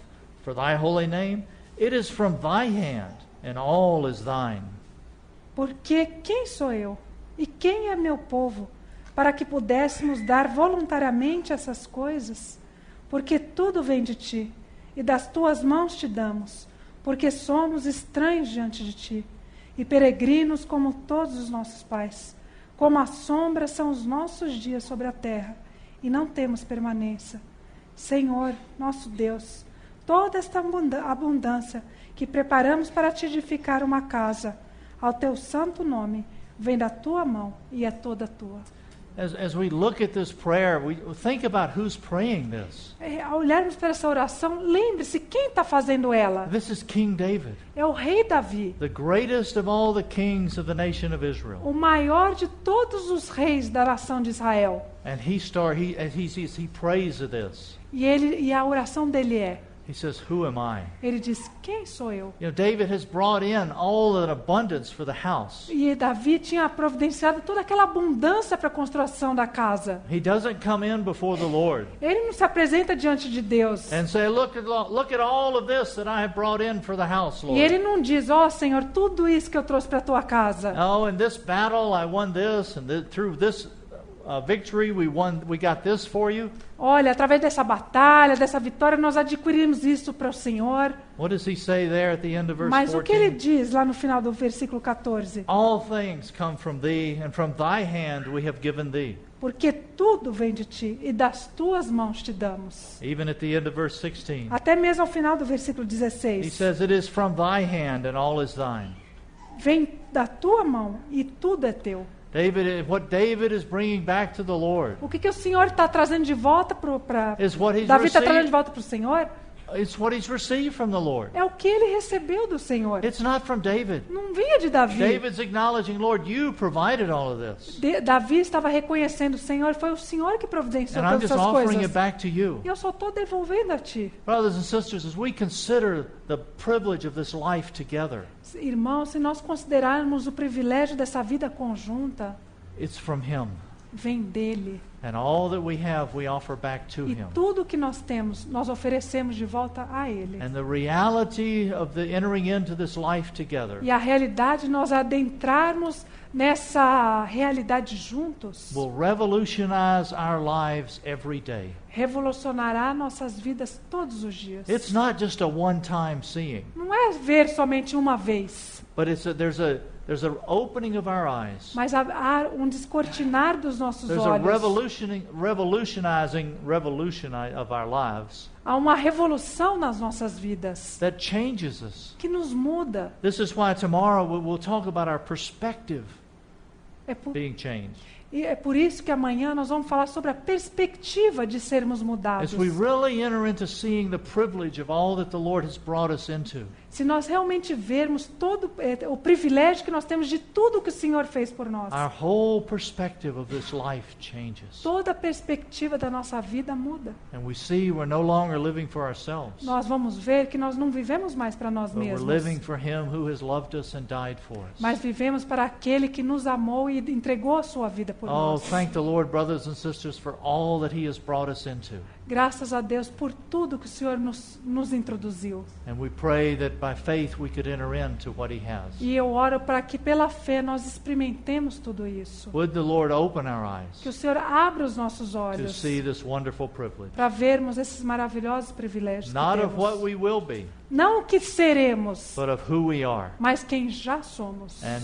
for thy holy name, it is from thy hand, and all is thine. Porque quem sou eu? E quem é meu povo? Para que pudéssemos dar voluntariamente essas coisas? Porque tudo vem de ti, e das tuas mãos te damos, porque somos estranhos diante de ti, e peregrinos como todos os nossos pais. Como a sombra são os nossos dias sobre a terra, e não temos permanência. Senhor, nosso Deus, toda esta abundância que preparamos para te edificar uma casa, ao teu santo nome, vem da tua mão e é toda tua. As we look at this prayer, we think about who's praying this. Ao olharmos para essa oração, lembre-se quem está fazendo ela. This is King David, É o rei Davi, the greatest of all the kings of the nation of Israel. o maior de todos os reis da nação de Israel. And he prays to this. E a oração dele é, He says, "Who am I?" ele diz, quem sou eu? You know, David has brought in all that abundance for the house. E Davi tinha providenciado toda aquela abundância para a construção da casa. He doesn't come in before the Lord Ele não se apresenta diante de Deus. and say, look at all of this that I have brought in for the house, E Lord. ele não diz, ó Senhor, tudo isso que eu trouxe para a tua casa. Oh, in this battle I won this, and through this victory we got this for you. Olha, através dessa batalha, dessa vitória, nós adquirimos isso para o Senhor. What does he say there at the end of verse Mas o que ele 14? diz lá no final do versículo 14? All things come from thee, and from thy hand we have given thee. Porque tudo vem de ti e das tuas mãos te damos. Even at the end of verse 16, Até mesmo ao final do versículo he 16. says, it is from thy hand and all is thine. Vem da tua mão e tudo é teu. What David is bringing back to the Lord O que o Senhor está trazendo de volta para... is what he's Davi está trazendo de received. volta para o Senhor? It's what he's received from the Lord. É o que ele recebeu do Senhor. It's not from David. Não vinha de Davi. David's acknowledging, Lord, you provided all of this. Davi estava reconhecendo o Senhor, foi o Senhor que providenciou And I'm todas just essas offering coisas. it back to you. E eu só estou devolvendo a ti. Brothers and sisters, as we consider the privilege of this life together, Irmãos, se nós considerarmos o privilégio dessa vida conjunta, it's from Him. vem dele. And all that we have, we offer back to E Him. tudo que nós temos, nós oferecemos de volta a ele. And the reality of the entering into this life together E a realidade, nós adentrarmos nessa realidade juntos, will revolutionize our lives every day. revolucionará nossas vidas todos os dias. It's not just a one-time seeing, Não é ver somente uma vez, but there's an opening of our eyes. mas há um descortinar dos nossos There's a olhos. revolution of our lives Há uma revolução nas nossas vidas that changes us. que nos muda. This is why tomorrow we'll talk about our perspective É por, being changed. e é por isso que amanhã nós vamos falar sobre a perspectiva de sermos mudados. As we really enter into seeing the privilege of all that the Lord has brought us into. Se nós realmente vermos todo o privilégio que nós temos de tudo que o Senhor fez por nós, Our whole perspective of this life changes. toda a perspectiva da nossa vida muda. And we see we're no longer living for ourselves, Nós vamos ver que nós não vivemos mais para nós but we're mesmos, living for Him who has loved us and died for us. mas vivemos para aquele que nos amou e entregou a sua vida por Oh, nós. thank the Lord, brothers and sisters, for all that He has brought us into. Graças a Deus por tudo que o Senhor nos introduziu. And we pray that by faith we could enter into what He has. E eu oro para que pela fé nós experimentemos tudo isso. Would the Lord open our Que o eyes Senhor abra os nossos to olhos see this wonderful privilege? para vermos esses maravilhosos privilégios que Not of what temos. we will be, Não o que seremos, but of who we are. mas quem já somos. And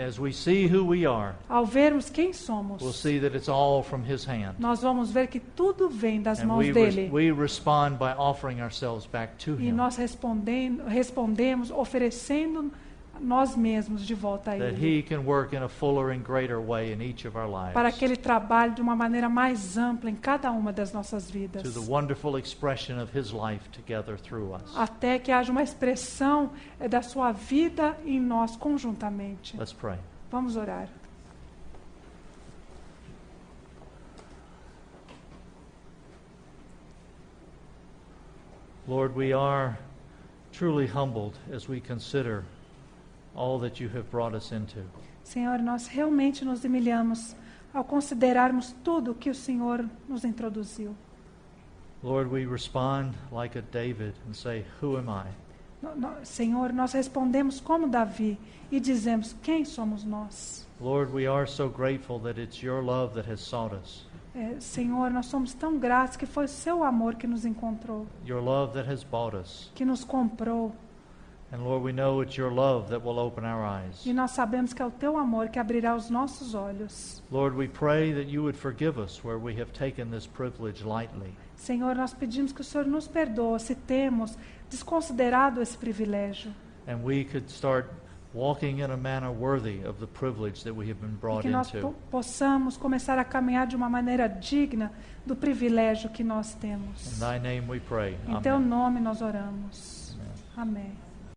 as we see who we are, Ao vermos quem somos, we'll see that it's all from His hand. nós vamos ver que tudo vem das And mãos dele. we respond by offering ourselves back to E Him. nós respondemos, oferecendo nós mesmos de volta a that Ele. He can work in a fuller and greater way in each of our lives, Para que Ele trabalhe de uma maneira mais ampla em cada uma das nossas vidas. to the wonderful expression of His life together through us. Até que haja uma expressão da sua vida em nós conjuntamente. Let's pray. Vamos orar. Lord, we are truly humbled as we consider all that you have brought us into. Senhor, nós realmente nos humilhamos ao considerarmos tudo que o Senhor nos introduziu. Lord, we respond like a David and say, "Who am I?" Senhor, nós respondemos como Davi e dizemos: quem somos nós? Lord, we are so grateful that it's your love that has sought us, Senhor, nós somos tão gratos que foi o seu amor que nos encontrou, your love that has bought us. que nos comprou. And Lord, we know it's your love that will open our eyes. E nós sabemos que é o teu amor que abrirá os nossos olhos. Lord, we pray that you would forgive us where we have taken this privilege lightly. Senhor, nós pedimos que o Senhor nos perdoe se temos desconsiderado esse privilégio. And we could start walking in a manner worthy of the privilege that we have been E brought que nós into. possamos começar a caminhar de uma maneira digna do privilégio que nós temos. In thy name we pray. Em teu Amen. nome nós oramos. Amen. Amém.